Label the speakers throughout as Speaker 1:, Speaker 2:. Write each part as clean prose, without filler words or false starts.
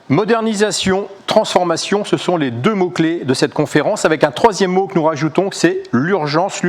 Speaker 1: Modernisation, transformation, ce sont les deux mots-clés de cette conférence, avec un troisième mot que nous rajoutons, c'est l'urgence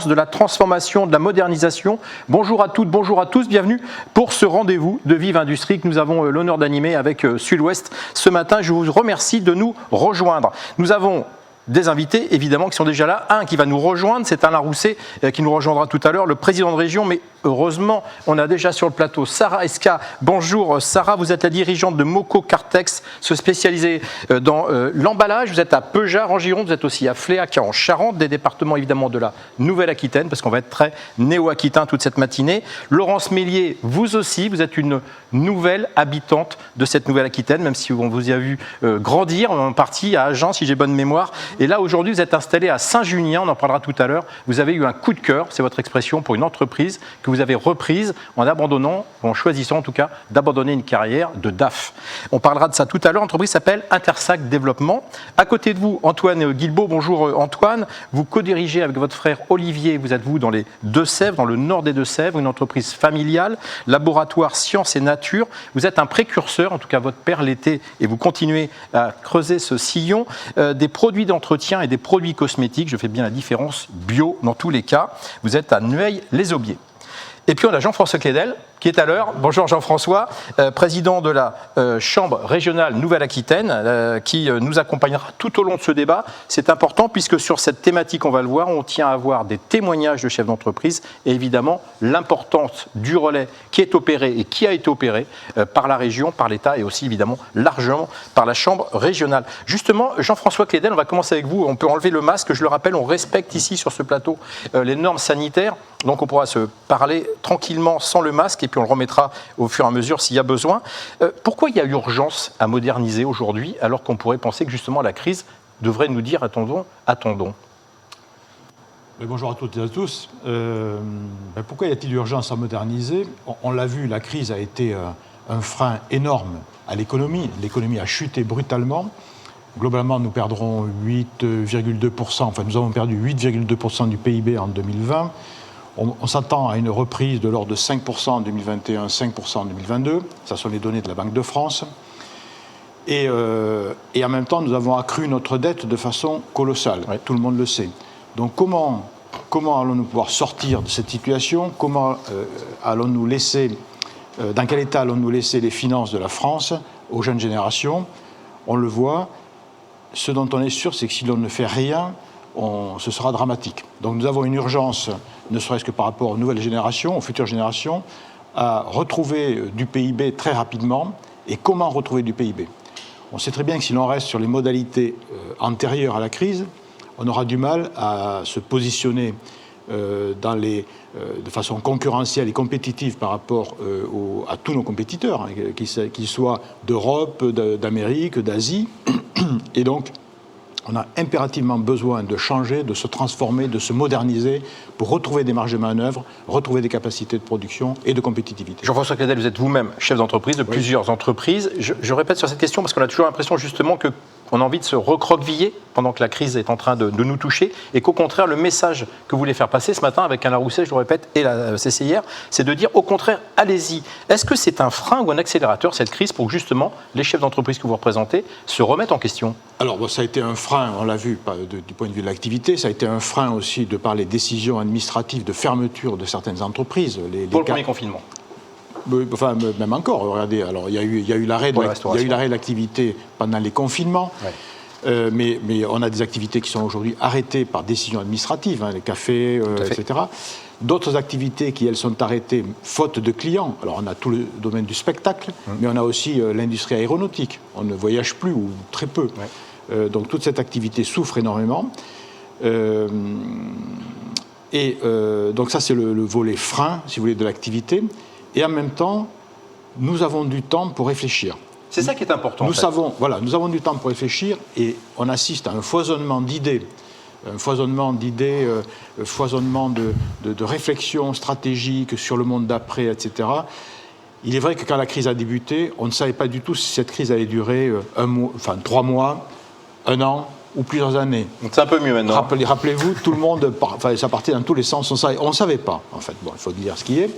Speaker 1: de la transformation, de la modernisation. Bonjour à toutes, bonjour à tous, bienvenue pour ce rendez-vous de Vive Industrie que nous avons l'honneur d'animer avec Sud-Ouest ce matin. Je vous remercie de nous rejoindre. Nous avons des invités, évidemment, qui sont déjà là. Un qui va nous rejoindre, c'est Alain Rousset, qui nous rejoindra tout à l'heure, le président de région. Mais heureusement, on a déjà sur le plateau Sarah Esca. Bonjour Sarah, vous êtes la dirigeante de Moco Cartex, se spécialiser dans l'emballage. Vous êtes à Peugeard en Gironde, vous êtes aussi à Fléac en Charente, des départements évidemment de la Nouvelle-Aquitaine, parce qu'on va être très néo-aquitain toute cette matinée. Laurence Mélier, vous aussi, vous êtes une nouvelle habitante de cette Nouvelle-Aquitaine, même si on vous y a vu grandir, en partie à Agen, si j'ai bonne mémoire. Et là, aujourd'hui, vous êtes installé à Saint-Junien, on en parlera tout à l'heure. Vous avez eu un coup de cœur, c'est votre expression, pour une entreprise que vous avez reprise en abandonnant, en choisissant en tout cas, d'abandonner une carrière de DAF. On parlera de ça tout à l'heure. L'entreprise s'appelle Intersac Développement. À côté de vous, Antoine Guilbeault. Bonjour Antoine. Vous co-dirigez avec votre frère Olivier, vous êtes dans les Deux-Sèvres, dans le nord des Deux-Sèvres, une entreprise familiale, laboratoire Sciences et Nature. Vous êtes un précurseur, en tout cas votre père l'était, et vous continuez à creuser ce sillon, des produits d'entretien et des produits cosmétiques, je fais bien la différence, bio dans tous les cas. Vous êtes à Nueil-les-Aubiers. Et puis on a Jean-François Clédel qui est à l'heure. Bonjour Jean-François, président de la Chambre régionale Nouvelle-Aquitaine, qui nous accompagnera tout au long de ce débat. C'est important puisque sur cette thématique, on va le voir, on tient à avoir des témoignages de chefs d'entreprise et évidemment l'importance du relais qui est opéré et qui a été opéré par la région, par l'État et aussi évidemment largement par la Chambre régionale. Justement, Jean-François Clédel, on va commencer avec vous. On peut enlever le masque, je le rappelle, on respecte ici sur ce plateau les normes sanitaires, donc on pourra se parler tranquillement sans le masque et puis on le remettra au fur et à mesure s'il y a besoin. Pourquoi il y a urgence à moderniser aujourd'hui alors qu'on pourrait penser que justement la crise devrait nous dire attendons.
Speaker 2: Bonjour à toutes et à tous. Pourquoi y a-t-il urgence à moderniser ? On l'a vu, la crise a été un frein énorme à l'économie. L'économie a chuté brutalement. Globalement, nous perdrons 8,2%, enfin nous avons perdu 8,2% du PIB en 2020. On s'attend à une reprise de l'ordre de 5% en 2021, 5% en 2022. Ça sont les données de la Banque de France. Et en même temps, nous avons accru notre dette de façon colossale.
Speaker 1: Oui.
Speaker 2: Tout le monde le sait. Donc comment allons-nous pouvoir sortir de cette situation? Comment allons-nous laisser, dans quel état allons-nous laisser les finances de la France aux jeunes générations? On le voit. Ce dont on est sûr, c'est que si l'on ne fait rien, ce sera dramatique. Donc nous avons une urgence, ne serait-ce que par rapport aux nouvelles générations, aux futures générations, à retrouver du PIB très rapidement. Et comment retrouver du PIB? On sait très bien que si l'on reste sur les modalités antérieures à la crise, on aura du mal à se positionner de façon concurrentielle et compétitive par rapport à tous nos compétiteurs, hein, qu'ils soient d'Europe, d'Amérique, d'Asie. Et donc, on a impérativement besoin de changer, de se transformer, de se moderniser pour retrouver des marges de manœuvre, retrouver des capacités de production et de compétitivité.
Speaker 1: Jean-François Cladel, vous êtes vous-même chef d'entreprise de plusieurs entreprises. Je répète sur cette question parce qu'on a toujours l'impression justement qu'on a envie de se recroqueviller pendant que la crise est en train de nous toucher et qu'au contraire, le message que vous voulez faire passer ce matin avec Alain Rousset, je le répète, et la CCIR, c'est de dire au contraire, allez-y. Est-ce que c'est un frein ou un accélérateur, cette crise, pour que justement les chefs d'entreprise que vous représentez se remettent en question?
Speaker 2: Alors, ça a été un frein, on l'a vu du point de vue de l'activité, ça a été un frein aussi de par les décisions administratives de fermeture de certaines entreprises.
Speaker 1: Pour le premier confinement.
Speaker 2: Enfin, même encore, regardez, alors il y a eu l'arrêt de l'activité pendant les confinements, ouais. Mais on a des activités qui sont aujourd'hui arrêtées par décision administrative, hein, les cafés, etc. D'autres activités qui, elles, sont arrêtées faute de clients. Alors, on a tout le domaine du spectacle, mais on a aussi l'industrie aéronautique. On ne voyage plus, ou très peu. Ouais. Donc, toute cette activité souffre énormément. Donc, ça, c'est le volet frein, si vous voulez, de l'activité. Et en même temps, nous avons du temps pour réfléchir.
Speaker 1: C'est ça qui est important.
Speaker 2: Nous avons du temps pour réfléchir et on assiste à un foisonnement d'idées, foisonnement de réflexions stratégiques sur le monde d'après, etc. Il est vrai que quand la crise a débuté, on ne savait pas du tout si cette crise allait durer 3 mois, 1 an ou plusieurs années.
Speaker 1: Donc c'est un peu mieux maintenant.
Speaker 2: Rappelez-vous, tout le monde, ça partait dans tous les sens. On ne savait pas, en fait. Bon, il faut dire ce qui est.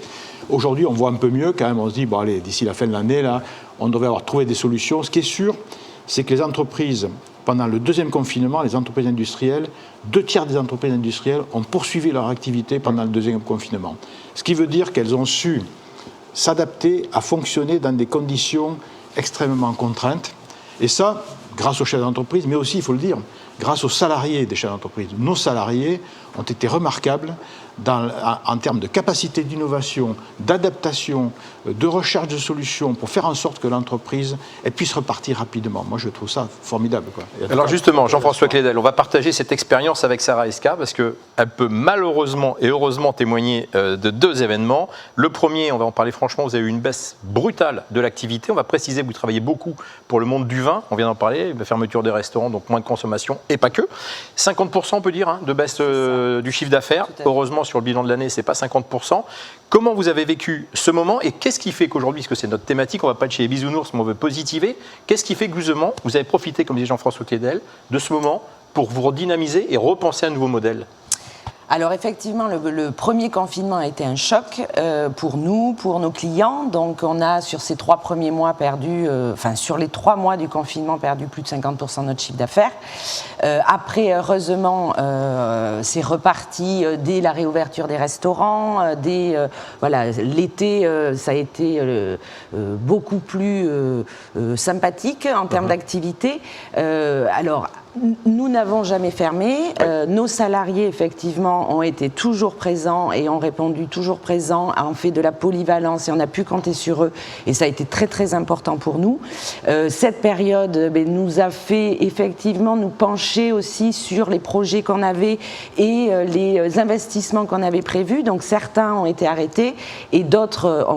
Speaker 2: Aujourd'hui, on voit un peu mieux quand même. On se dit, bon, allez, d'ici la fin de l'année, là, on devrait avoir trouvé des solutions. Ce qui est sûr, c'est que les entreprises, pendant le deuxième confinement, les entreprises industrielles, 2/3 des entreprises industrielles ont poursuivi leur activité pendant le deuxième confinement. Ce qui veut dire qu'elles ont su s'adapter à fonctionner dans des conditions extrêmement contraintes. Et ça, grâce aux chefs d'entreprise, mais aussi, il faut le dire, grâce aux salariés des chefs d'entreprise. Nos salariés ont été remarquables en termes de capacité d'innovation, d'adaptation, de recherche de solutions pour faire en sorte que l'entreprise puisse repartir rapidement. Moi, je trouve ça formidable, quoi.
Speaker 1: Alors justement, Jean-François Clédel, on va partager cette expérience avec Sarah Esca parce qu'elle peut malheureusement et heureusement témoigner de 2 événements. Le premier, on va en parler franchement, vous avez eu une baisse brutale de l'activité. On va préciser que vous travaillez beaucoup pour le monde du vin, on vient d'en parler, la fermeture des restaurants, donc moins de consommation et pas que. 50% on peut dire de baisse du chiffre d'affaires. Heureusement, sur le bilan de l'année, ce n'est pas 50%. Comment vous avez vécu ce moment et qu'est-ce qui fait qu'aujourd'hui, parce que c'est notre thématique, on ne va pas être chez les bisounours, mais on veut positiver, qu'est-ce qui fait que justement, vous avez profité, comme disait Jean-François Clédel, de ce moment pour vous redynamiser et repenser un nouveau modèle?
Speaker 3: Alors effectivement, le premier confinement a été un choc pour nous, pour nos clients. Donc on a sur ces 3 premiers mois sur les 3 mois du confinement perdu plus de 50% de notre chiffre d'affaires. Après, heureusement, c'est reparti dès la réouverture des restaurants. L'été, ça a été beaucoup plus sympathique en termes d'activité. Nous n'avons jamais fermé. Nos salariés, effectivement, ont été toujours présents et ont répondu toujours présents, ont fait de la polyvalence et on a pu compter sur eux. Et ça a été très, très important pour nous. Cette période nous a fait effectivement nous pencher aussi sur les projets qu'on avait et les investissements qu'on avait prévus. Donc certains ont été arrêtés et d'autres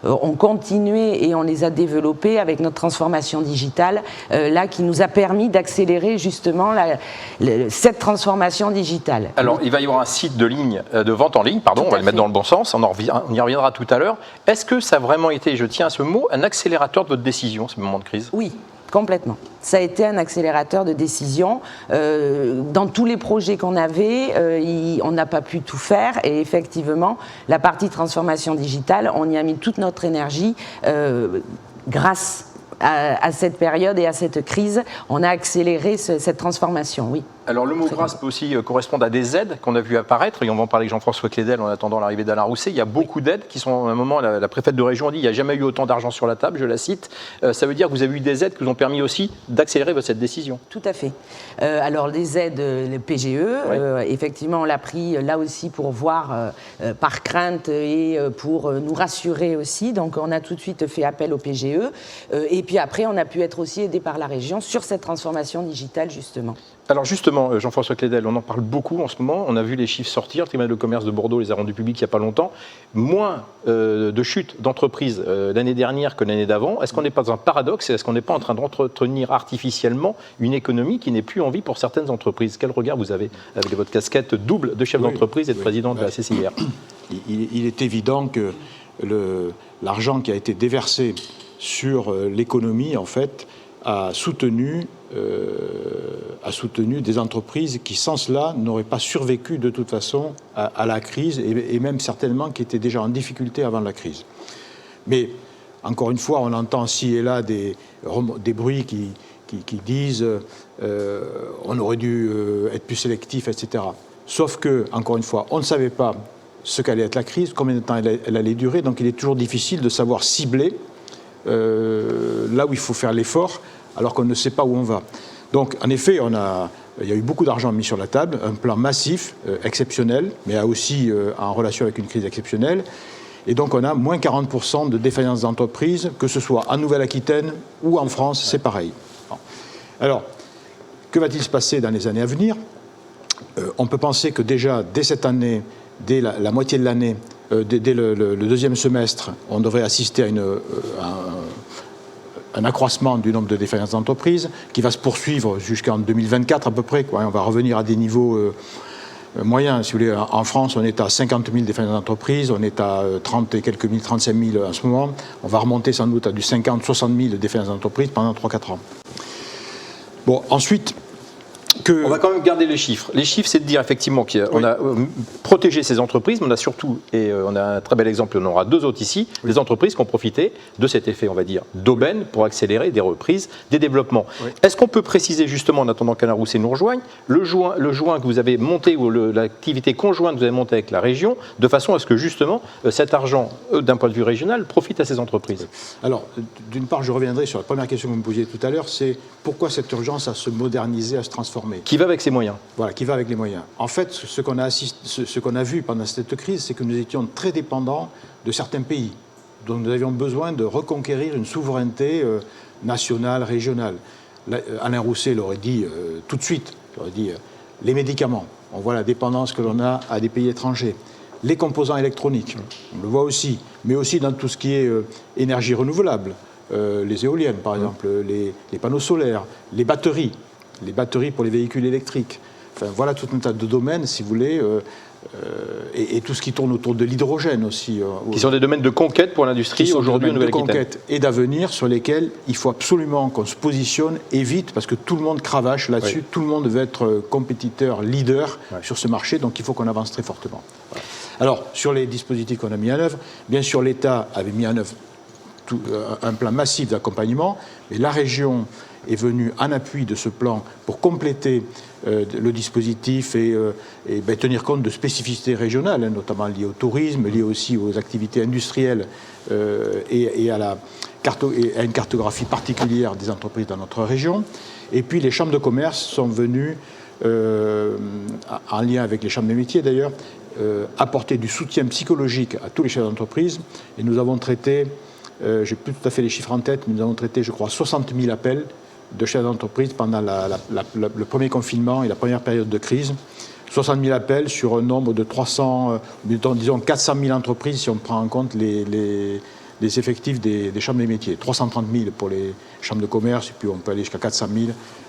Speaker 3: ont continué et on les a développés avec notre transformation digitale, qui nous a permis d'accélérer justement cette transformation digitale.
Speaker 1: Alors, il va y avoir un site de vente en ligne, on va le mettre dans le bon sens, on y reviendra tout à l'heure. Est-ce que ça a vraiment été, je tiens à ce mot, un accélérateur de votre décision, ce moment de crise?
Speaker 3: Oui. Complètement. Ça a été un accélérateur de décision. Dans tous les projets qu'on avait, on n'a pas pu tout faire. Et effectivement, la partie transformation digitale, on y a mis toute notre énergie grâce à cette période et à cette crise, on a accéléré cette transformation, oui.
Speaker 1: Alors le mot grâce peut aussi correspondre à des aides qu'on a vu apparaître, et on va en parler avec Jean-François Clédel en attendant l'arrivée d'Alain Rousset. Il y a beaucoup d'aides qui sont, à un moment, la préfète de région a dit il n'y a jamais eu autant d'argent sur la table, je la cite. Ça veut dire que vous avez eu des aides qui vous ont permis aussi d'accélérer cette décision.
Speaker 3: Tout à fait. Alors les aides, les PGE, effectivement on l'a pris là aussi pour voir par crainte et pour nous rassurer aussi. Donc on a tout de suite fait appel au PGE. Et puis après on a pu être aussi aidé par la région sur cette transformation digitale justement.
Speaker 1: Alors justement, Jean-François Clédel, on en parle beaucoup en ce moment. On a vu les chiffres sortir. Le tribunal de commerce de Bordeaux les a rendus publics il n'y a pas longtemps. Moins de chutes d'entreprises l'année dernière que l'année d'avant. Est-ce qu'on n'est pas un paradoxe et est-ce qu'on n'est pas en train d'entretenir artificiellement une économie qui n'est plus en vie pour certaines entreprises? Quel regard vous avez avec votre casquette double de chef d'entreprise et de président de la CCIR?
Speaker 2: Il est évident que l'argent qui a été déversé sur l'économie, en fait, a soutenu des entreprises qui, sans cela, n'auraient pas survécu de toute façon à la crise et même certainement qui étaient déjà en difficulté avant la crise. Mais, encore une fois, on entend ci et là des bruits qui disent on aurait dû être plus sélectif, etc. Sauf que, encore une fois, on ne savait pas ce qu'allait être la crise, combien de temps elle allait durer, donc il est toujours difficile de savoir cibler là où il faut faire l'effort, alors qu'on ne sait pas où on va. Donc, en effet, il y a eu beaucoup d'argent mis sur la table, un plan massif, exceptionnel, mais aussi en relation avec une crise exceptionnelle. Et donc, on a moins 40% de défaillances d'entreprises, que ce soit en Nouvelle-Aquitaine ou en France, c'est pareil. Alors, que va-t-il se passer dans les années à venir? On peut penser que déjà, dès cette année, dès la moitié de l'année, dès le deuxième semestre, on devrait assister à un accroissement du nombre de défaillances d'entreprises qui va se poursuivre jusqu'en 2024 à peu près. On va revenir à des niveaux moyens. Si vous voulez, en France, on est à 50 000 défaillances d'entreprises, on est à 30 et quelques mille, 35 000 en ce moment. On va remonter sans doute à du 50, 60 000 défaillances d'entreprises pendant 3-4 ans. Bon, ensuite...
Speaker 1: On va quand même garder les chiffres. Les chiffres, c'est de dire effectivement qu'on a protégé ces entreprises, mais on a surtout, et on a un très bel exemple, on en aura deux autres ici, des entreprises qui ont profité de cet effet, on va dire, d'aubaine pour accélérer des reprises, des développements. Oui. Est-ce qu'on peut préciser justement, en attendant qu'Alain Rousset nous rejoigne, le joint que vous avez monté, ou l'activité conjointe que vous avez montée avec la région, de façon à ce que justement cet argent, d'un point de vue régional, profite à ces entreprises?
Speaker 2: Alors, d'une part, je reviendrai sur la première question que vous me posiez tout à l'heure, c'est pourquoi cette urgence à se moderniser, à se transformer?
Speaker 1: Qui va avec ses moyens.
Speaker 2: Voilà, qui va avec les moyens. En fait, ce qu'on a vu pendant cette crise, c'est que nous étions très dépendants de certains pays. Donc nous avions besoin de reconquérir une souveraineté nationale, régionale. Là, Alain Rousset l'aurait dit tout de suite. Il aurait dit les médicaments. On voit la dépendance que l'on a à des pays étrangers. Les composants électroniques, on le voit aussi. Mais aussi dans tout ce qui est énergie renouvelable. Les éoliennes, par exemple, les panneaux solaires, les batteries pour les véhicules électriques. Enfin, voilà tout un tas de domaines, si vous voulez, et tout ce qui tourne autour de l'hydrogène aussi.
Speaker 1: Qui sont des domaines de conquête pour l'industrie aujourd'hui en Nouvelle-Aquitaine.
Speaker 2: De conquête et d'avenir sur lesquels il faut absolument qu'on se positionne et vite, parce que tout le monde cravache là-dessus, tout le monde veut être compétiteur, leader sur ce marché, donc il faut qu'on avance très fortement. Voilà. Alors, sur les dispositifs qu'on a mis en œuvre, bien sûr l'État avait mis en œuvre un plan massif d'accompagnement, mais la région est venue en appui de ce plan pour compléter le dispositif et tenir compte de spécificités régionales, notamment liées au tourisme, liées aussi aux activités industrielles et à une cartographie particulière des entreprises dans notre région. Et puis les chambres de commerce sont venues, en lien avec les chambres de métiers d'ailleurs, apporter du soutien psychologique à tous les chefs d'entreprise. Et nous avons traité, je n'ai plus tout à fait les chiffres en tête, mais nous avons traité, je crois, 60 000 appels de chefs d'entreprise pendant le premier confinement et la première période de crise. 60 000 appels sur un nombre de 400 000 entreprises si on prend en compte les effectifs des chambres des métiers. 330 000 pour les chambres de commerce et puis on peut aller jusqu'à 400 000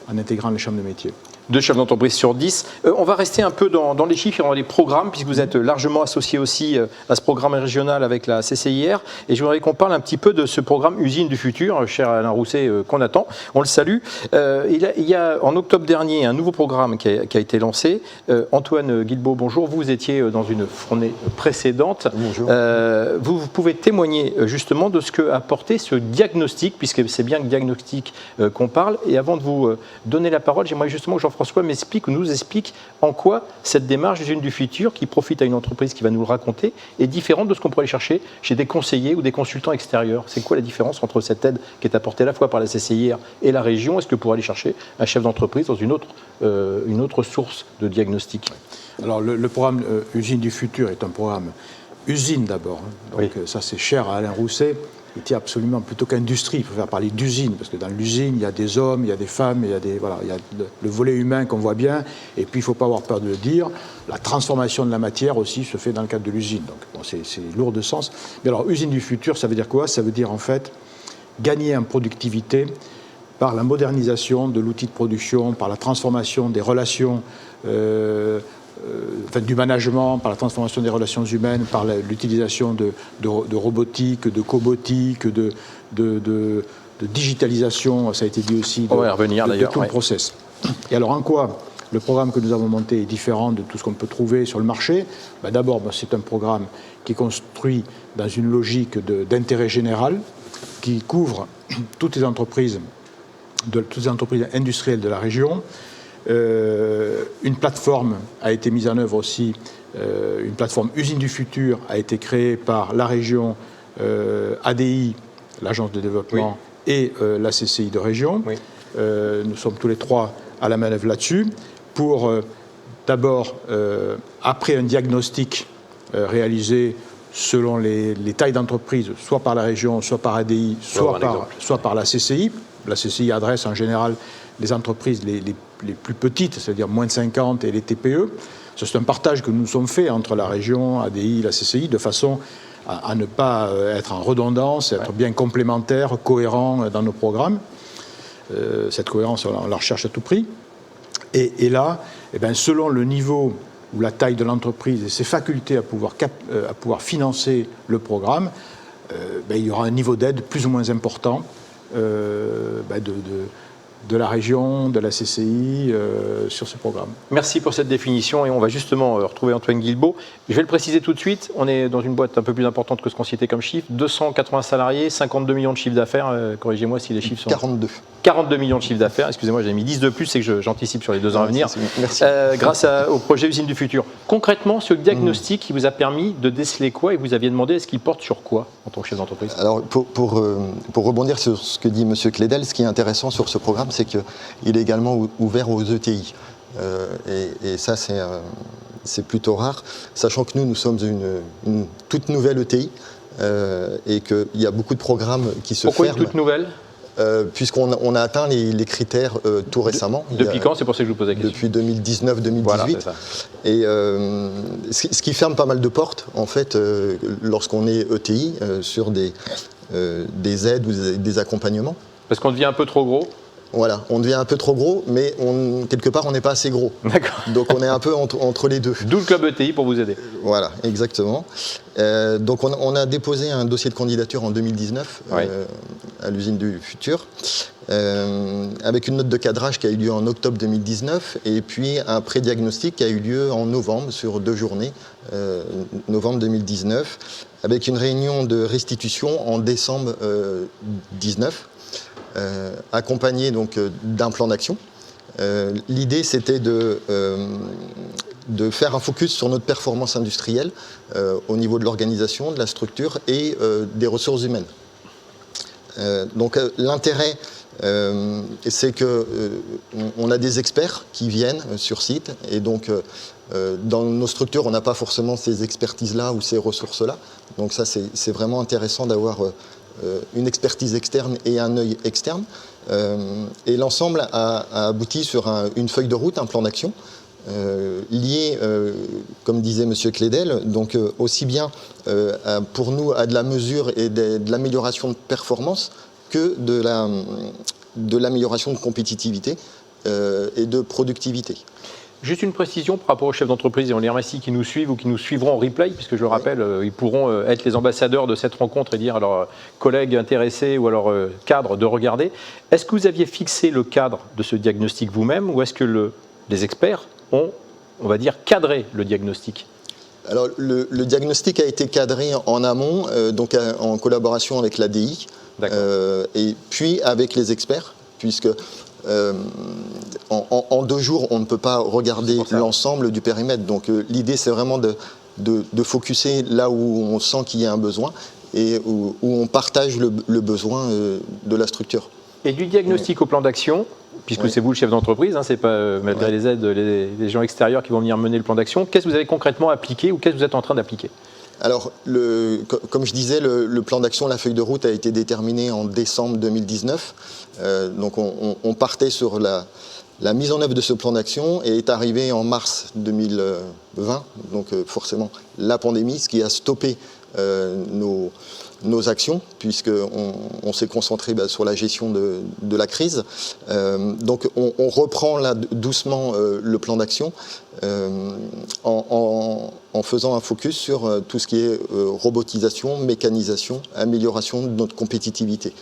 Speaker 2: en intégrant les chambres de métiers.
Speaker 1: 2 chefs d'entreprise sur 10. On va rester un peu dans les chiffres et dans les programmes, puisque vous êtes largement associé aussi à ce programme régional avec la CCIR. Et je voudrais qu'on parle un petit peu de ce programme Usine du futur, cher Alain Rousset, qu'on attend. On le salue. Il y a en octobre dernier un nouveau programme qui a été lancé. Antoine Guilbault, bonjour. Vous étiez dans une fournée précédente.
Speaker 4: Bonjour.
Speaker 1: Vous pouvez témoigner justement de ce que a apporté ce diagnostic, puisque c'est bien le diagnostic qu'on parle. Et avant de vous donner la parole, j'aimerais justement que Jean-François nous explique en quoi cette démarche d'usine du futur, qui profite à une entreprise qui va nous le raconter, est différente de ce qu'on pourrait aller chercher chez des conseillers ou des consultants extérieurs. C'est quoi la différence entre cette aide qui est apportée à la fois par la CCIR et la région? Est-ce que pour aller chercher un chef d'entreprise dans une autre source de diagnostic?
Speaker 2: Alors le programme Usine du futur est un programme usine d'abord. Donc ça c'est cher à Alain Rousset. Il tient absolument, plutôt qu'industrie, il faut faire parler d'usine, parce que dans l'usine, il y a des hommes, il y a des femmes, il y a le volet humain qu'on voit bien, et puis il ne faut pas avoir peur de le dire, la transformation de la matière aussi se fait dans le cadre de l'usine, donc bon, c'est lourd de sens. Mais alors, usine du futur, ça veut dire quoi? Ça veut dire en fait gagner en productivité par la modernisation de l'outil de production, par la transformation des relations du management, par la transformation des relations humaines, par l'utilisation de robotique, de cobotique, de digitalisation, ça a été dit aussi, de tout le process. Et alors en quoi le programme que nous avons monté est différent de tout ce qu'on peut trouver sur le marché? D'abord, c'est un programme qui est construit dans une logique d'intérêt général, qui couvre toutes les entreprises industrielles de la région. Une plateforme a été mise en œuvre aussi, une plateforme Usine du futur a été créée par la région, ADI, l'agence de développement, et la CCI de région. Oui. Nous sommes tous les trois à la manœuvre là-dessus pour d'abord, après un diagnostic réalisé selon les tailles d'entreprise, soit par la région, soit par ADI, soit par la CCI. La CCI adresse en général les entreprises les plus petites, c'est-à-dire moins de 50 et les TPE. C'est un partage que nous nous sommes fait entre la région, ADI, la CCI, de façon à ne pas être en redondance, être bien complémentaires, cohérents dans nos programmes. Cette cohérence, on la recherche à tout prix. Et là, selon le niveau ou la taille de l'entreprise et ses facultés à pouvoir financer le programme, il y aura un niveau d'aide plus ou moins important de la région, de la CCI sur ce programme.
Speaker 1: Merci pour cette définition et on va justement retrouver Antoine Guilbault. Je vais le préciser tout de suite, on est dans une boîte un peu plus importante que ce qu'on citait comme chiffre, 280 salariés, 52 millions de chiffre d'affaires, corrigez-moi si les chiffres sont... 42 millions de chiffre d'affaires, excusez-moi, j'ai mis 10 de plus, c'est que j'anticipe sur les 2 ans à venir, merci. Grâce au projet Usine du futur. Concrètement, ce diagnostic qui vous a permis de déceler quoi et vous aviez demandé est-ce qu'il porte sur quoi en tant que chef d'entreprise?
Speaker 4: Alors pour rebondir sur ce que dit M. Clédel, ce qui est intéressant sur ce programme, c'est qu'il est également ouvert aux ETI. Et ça, c'est plutôt rare, sachant que nous sommes une toute nouvelle ETI et qu'il y a beaucoup de programmes qui se ferment.
Speaker 1: Pourquoi une toute nouvelle?
Speaker 4: Puisqu'on a atteint les critères tout récemment.
Speaker 1: Depuis quand? C'est pour ça que je vous pose la question.
Speaker 4: Depuis 2019-2018. Voilà, c'est ça. Et ce qui ferme pas mal de portes, en fait, lorsqu'on est ETI, sur des aides ou des accompagnements.
Speaker 1: Parce qu'on devient un peu trop gros?
Speaker 4: Voilà, on devient un peu trop gros, mais quelque part, on n'est pas assez gros.
Speaker 1: D'accord.
Speaker 4: Donc, on est un peu entre les deux.
Speaker 1: D'où le club ETI pour vous aider.
Speaker 4: Voilà, exactement. Donc, on a déposé un dossier de candidature en 2019 à l'usine du futur, avec une note de cadrage qui a eu lieu en octobre 2019, et puis un pré-diagnostic qui a eu lieu en novembre, sur 2 journées, novembre 2019, avec une réunion de restitution en décembre 2019. Accompagné donc d'un plan d'action. L'idée, c'était de faire un focus sur notre performance industrielle au niveau de l'organisation, de la structure et des ressources humaines. Donc l'intérêt, c'est qu'on a des experts qui viennent sur site et donc dans nos structures, on n'a pas forcément ces expertises-là ou ces ressources-là. Donc ça, c'est vraiment intéressant d'avoir une expertise externe et un œil externe. Et l'ensemble a abouti sur une feuille de route, un plan d'action, lié, comme disait M. Clédel, donc aussi bien pour nous à de la mesure et de l'amélioration de performance que de l'amélioration de compétitivité et de productivité.
Speaker 1: Juste une précision par rapport aux chefs d'entreprise, et on les remercie qui nous suivent ou qui nous suivront en replay, puisque je le rappelle, ils pourront être les ambassadeurs de cette rencontre et dire à leurs collègues intéressés ou à leurs cadres de regarder. Est-ce que vous aviez fixé le cadre de ce diagnostic vous-même, ou est-ce que les experts ont, on va dire, cadré le diagnostic ?
Speaker 4: Alors, le diagnostic a été cadré en amont, donc en collaboration avec l'ADI, et puis avec les experts, puisque en 2 jours, on ne peut pas regarder l'ensemble du périmètre. Donc l'idée, c'est vraiment de focuser là où on sent qu'il y a un besoin et où on partage le besoin de la structure.
Speaker 1: Et du diagnostic au plan d'action, puisque c'est vous le chef d'entreprise, c'est pas malgré les aides, les gens extérieurs qui vont venir mener le plan d'action, qu'est-ce que vous avez concrètement appliqué ou qu'est-ce que vous êtes en train d'appliquer ?
Speaker 4: Alors, comme je disais, le plan d'action, la feuille de route a été déterminée en décembre 2019. Donc on partait sur la mise en œuvre de ce plan d'action et est arrivé en mars 2020, donc forcément la pandémie, ce qui a stoppé nos actions, puisqu'on s'est concentré sur la gestion de la crise. Donc on reprend là doucement le plan d'action en faisant un focus sur tout ce qui est robotisation, mécanisation, amélioration de notre compétitivité.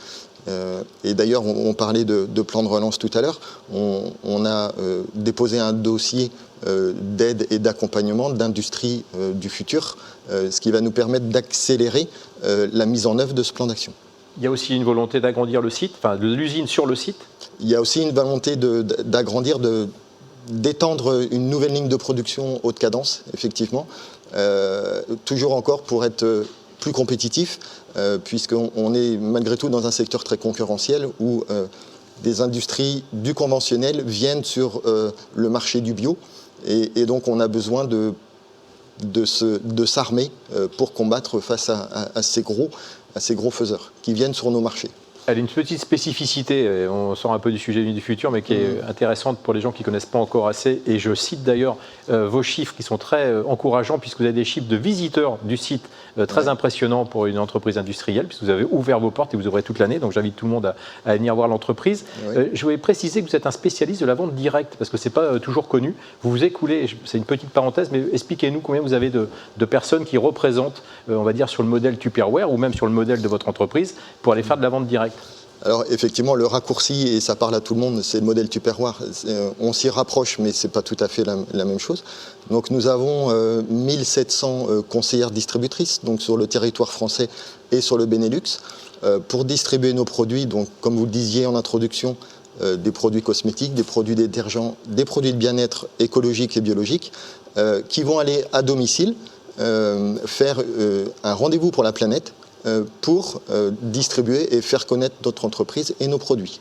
Speaker 4: Et d'ailleurs, on parlait de plan de relance tout à l'heure. On a déposé un dossier d'aide et d'accompagnement d'industrie du futur, ce qui va nous permettre d'accélérer la mise en œuvre de ce plan d'action.
Speaker 1: Il y a aussi une volonté d'agrandir le site, enfin de l'usine sur le site.
Speaker 4: Il y a aussi une volonté d'agrandir, d'étendre une nouvelle ligne de production haute cadence, effectivement, toujours encore pour être plus compétitif, puisqu'on est malgré tout dans un secteur très concurrentiel où des industries du conventionnel viennent sur le marché du bio, et donc on a besoin de s'armer pour combattre face à ces gros faiseurs qui viennent sur nos marchés.
Speaker 1: Elle a une petite spécificité, on sort un peu du sujet du futur, mais qui est intéressante pour les gens qui ne connaissent pas encore assez. Et je cite d'ailleurs vos chiffres qui sont très encourageants, puisque vous avez des chiffres de visiteurs du site très impressionnants pour une entreprise industrielle, puisque vous avez ouvert vos portes et vous ouvrez toute l'année. Donc j'invite tout le monde à venir voir l'entreprise. Je voulais préciser que vous êtes un spécialiste de la vente directe, parce que ce n'est pas toujours connu. Vous vous écoulez, c'est une petite parenthèse, mais expliquez-nous combien vous avez de personnes qui représentent, on va dire, sur le modèle Tupperware ou même sur le modèle de votre entreprise pour aller faire de la vente directe.
Speaker 4: Alors effectivement, le raccourci, et ça parle à tout le monde, c'est le modèle Tupperware. On s'y rapproche, mais ce n'est pas tout à fait la même chose. Donc nous avons 1700 conseillères distributrices donc sur le territoire français et sur le Benelux pour distribuer nos produits, donc, comme vous le disiez en introduction, des produits cosmétiques, des produits détergents, des produits de bien-être écologiques et biologiques qui vont aller à domicile faire un rendez-vous pour la planète pour distribuer et faire connaître notre entreprise et nos produits.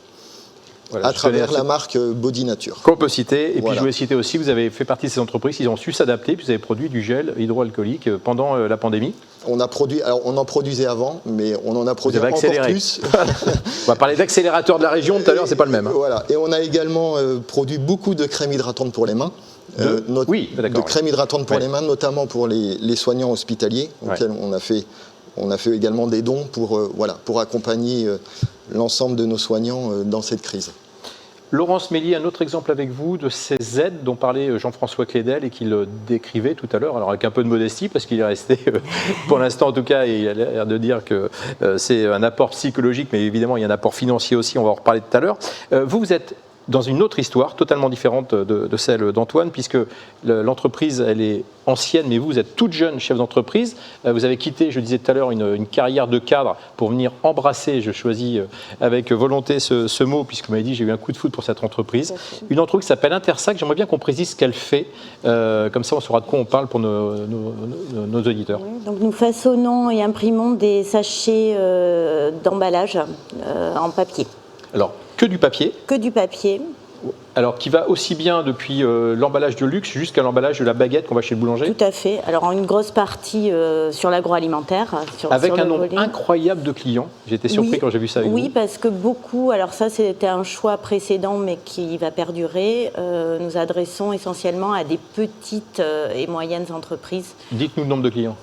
Speaker 4: Voilà, à travers la marque Body Nature.
Speaker 1: Qu'on peut citer. Et puis je voulais citer aussi, vous avez fait partie de ces entreprises, ils ont su s'adapter, puis vous avez produit du gel hydroalcoolique pendant la pandémie.
Speaker 4: On en produisait avant, mais on en a produit encore plus.
Speaker 1: On va parler d'accélérateur de la région tout à l'heure, c'est pas le même.
Speaker 4: Voilà. Et on a également produit beaucoup de crèmes hydratantes pour les mains. De crèmes hydratantes pour les mains, notamment pour les soignants hospitaliers, auxquels on a fait également des dons pour accompagner l'ensemble de nos soignants dans cette crise.
Speaker 1: Laurence Mélier, un autre exemple avec vous de ces aides dont parlait Jean-François Clédel et qu'il décrivait tout à l'heure, alors avec un peu de modestie parce qu'il est resté, pour l'instant en tout cas, et il a l'air de dire que c'est un apport psychologique, mais évidemment il y a un apport financier aussi, on va en reparler tout à l'heure. Vous êtes dans une autre histoire totalement différente de celle d'Antoine, puisque l'entreprise, elle est ancienne, mais vous êtes toute jeune chef d'entreprise. Vous avez quitté, je disais tout à l'heure, une carrière de cadre pour venir embrasser, je choisis avec volonté ce mot, puisque vous m'avez dit j'ai eu un coup de foudre pour cette entreprise. Une entreprise qui s'appelle Intersac. J'aimerais bien qu'on précise ce qu'elle fait, comme ça on saura de quoi on parle pour nos auditeurs.
Speaker 5: Oui, donc nous façonnons et imprimons des sachets d'emballage en papier.
Speaker 1: Alors, que du papier.
Speaker 5: Que du papier.
Speaker 1: Alors, qui va aussi bien depuis l'emballage de luxe jusqu'à l'emballage de la baguette qu'on va chez le boulanger.
Speaker 5: Tout à fait. Alors, une grosse partie sur l'agroalimentaire.
Speaker 1: Avec un nombre incroyable de clients. J'ai été surpris quand j'ai vu ça avec vous.
Speaker 5: Oui, parce que beaucoup, alors ça c'était un choix précédent mais qui va perdurer, nous adressons essentiellement à des petites et moyennes entreprises.
Speaker 1: Dites-nous le nombre de clients.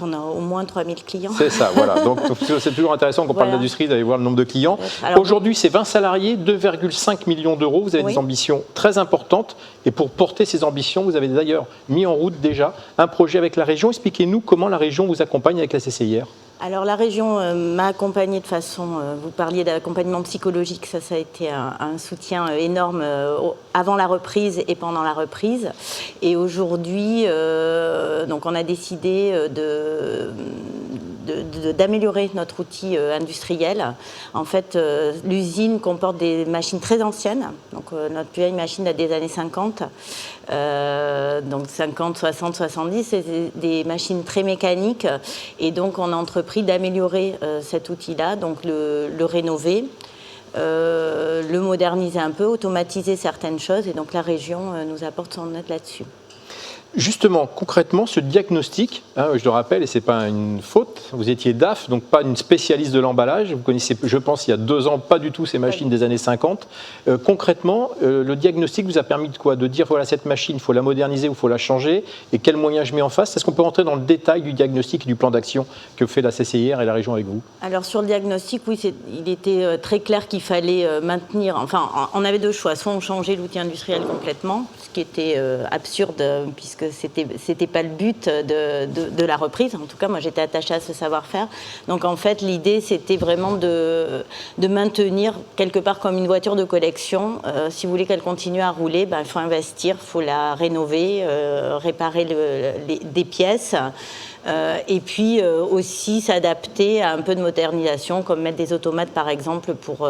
Speaker 5: On a au moins 3000 clients.
Speaker 1: C'est ça, voilà. Donc c'est toujours intéressant quand on parle d'industrie d'aller voir le nombre de clients. Aujourd'hui, c'est 20 salariés, 2,5 millions d'euros. Vous avez des ambitions très importantes. Et pour porter ces ambitions, vous avez d'ailleurs mis en route déjà un projet avec la région. Expliquez-nous comment la région vous accompagne avec la CCIR.
Speaker 5: Alors la région m'a accompagnée de façon, vous parliez d'accompagnement psychologique, ça a été un soutien énorme avant la reprise et pendant la reprise. Et aujourd'hui, donc on a décidé d'améliorer notre outil industriel. En fait, l'usine comporte des machines très anciennes. Donc notre plus vieille machine date des années 50. Donc 50, 60, 70, c'est des machines très mécaniques. Et donc on a entrepris d'améliorer cet outil-là, donc le rénover, le moderniser un peu, automatiser certaines choses. Et donc la région nous apporte son aide là-dessus.
Speaker 1: Justement, concrètement, ce diagnostic, je le rappelle, et ce n'est pas une faute, vous étiez DAF, donc pas une spécialiste de l'emballage, vous connaissez, je pense, il y a 2 ans, pas du tout ces machines des années 50. Concrètement, le diagnostic vous a permis de quoi? De dire, voilà, cette machine, il faut la moderniser ou il faut la changer, et quels moyens je mets en face? Est-ce qu'on peut rentrer dans le détail du diagnostic et du plan d'action que fait la CCIR et la région avec vous? Alors, sur le diagnostic, oui, il était très clair qu'il fallait maintenir, enfin, on avait 2 choix, soit on changeait l'outil industriel complètement, ce qui était absurde, puisque c'était pas le but de la reprise. En tout cas, moi, j'étais attachée à ce savoir-faire. Donc, en fait, l'idée, c'était vraiment de maintenir quelque part comme une voiture de collection. Si vous voulez qu'elle continue à rouler, il faut investir, il faut la rénover, réparer des pièces. Et puis aussi s'adapter à un peu de modernisation, comme mettre des automates par exemple pour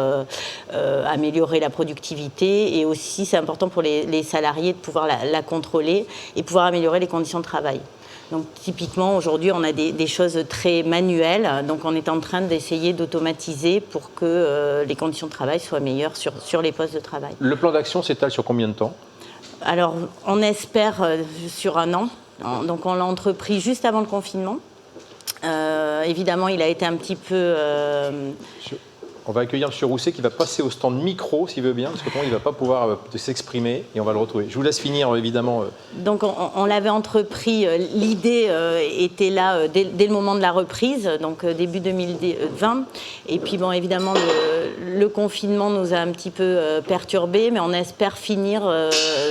Speaker 1: améliorer la productivité. Et aussi, c'est important pour les salariés de pouvoir la contrôler et pouvoir améliorer les conditions de travail. Donc typiquement, aujourd'hui, on a des choses très manuelles. Donc on est en train d'essayer d'automatiser pour que les conditions de travail soient meilleures sur les postes de travail. Le plan d'action s'étale sur combien de temps? Alors, on espère sur 1 an. Donc on l'a entrepris juste avant le confinement. Évidemment, il a été un petit peu... On va accueillir M. Rousset qui va passer au stand micro, s'il veut bien, parce que il ne va pas pouvoir s'exprimer et on va le retrouver. Je vous laisse finir, évidemment. Donc on l'avait entrepris, l'idée était là dès le moment de la reprise, donc début 2020. Et puis bon, évidemment, le confinement nous a un petit peu perturbés, mais on espère finir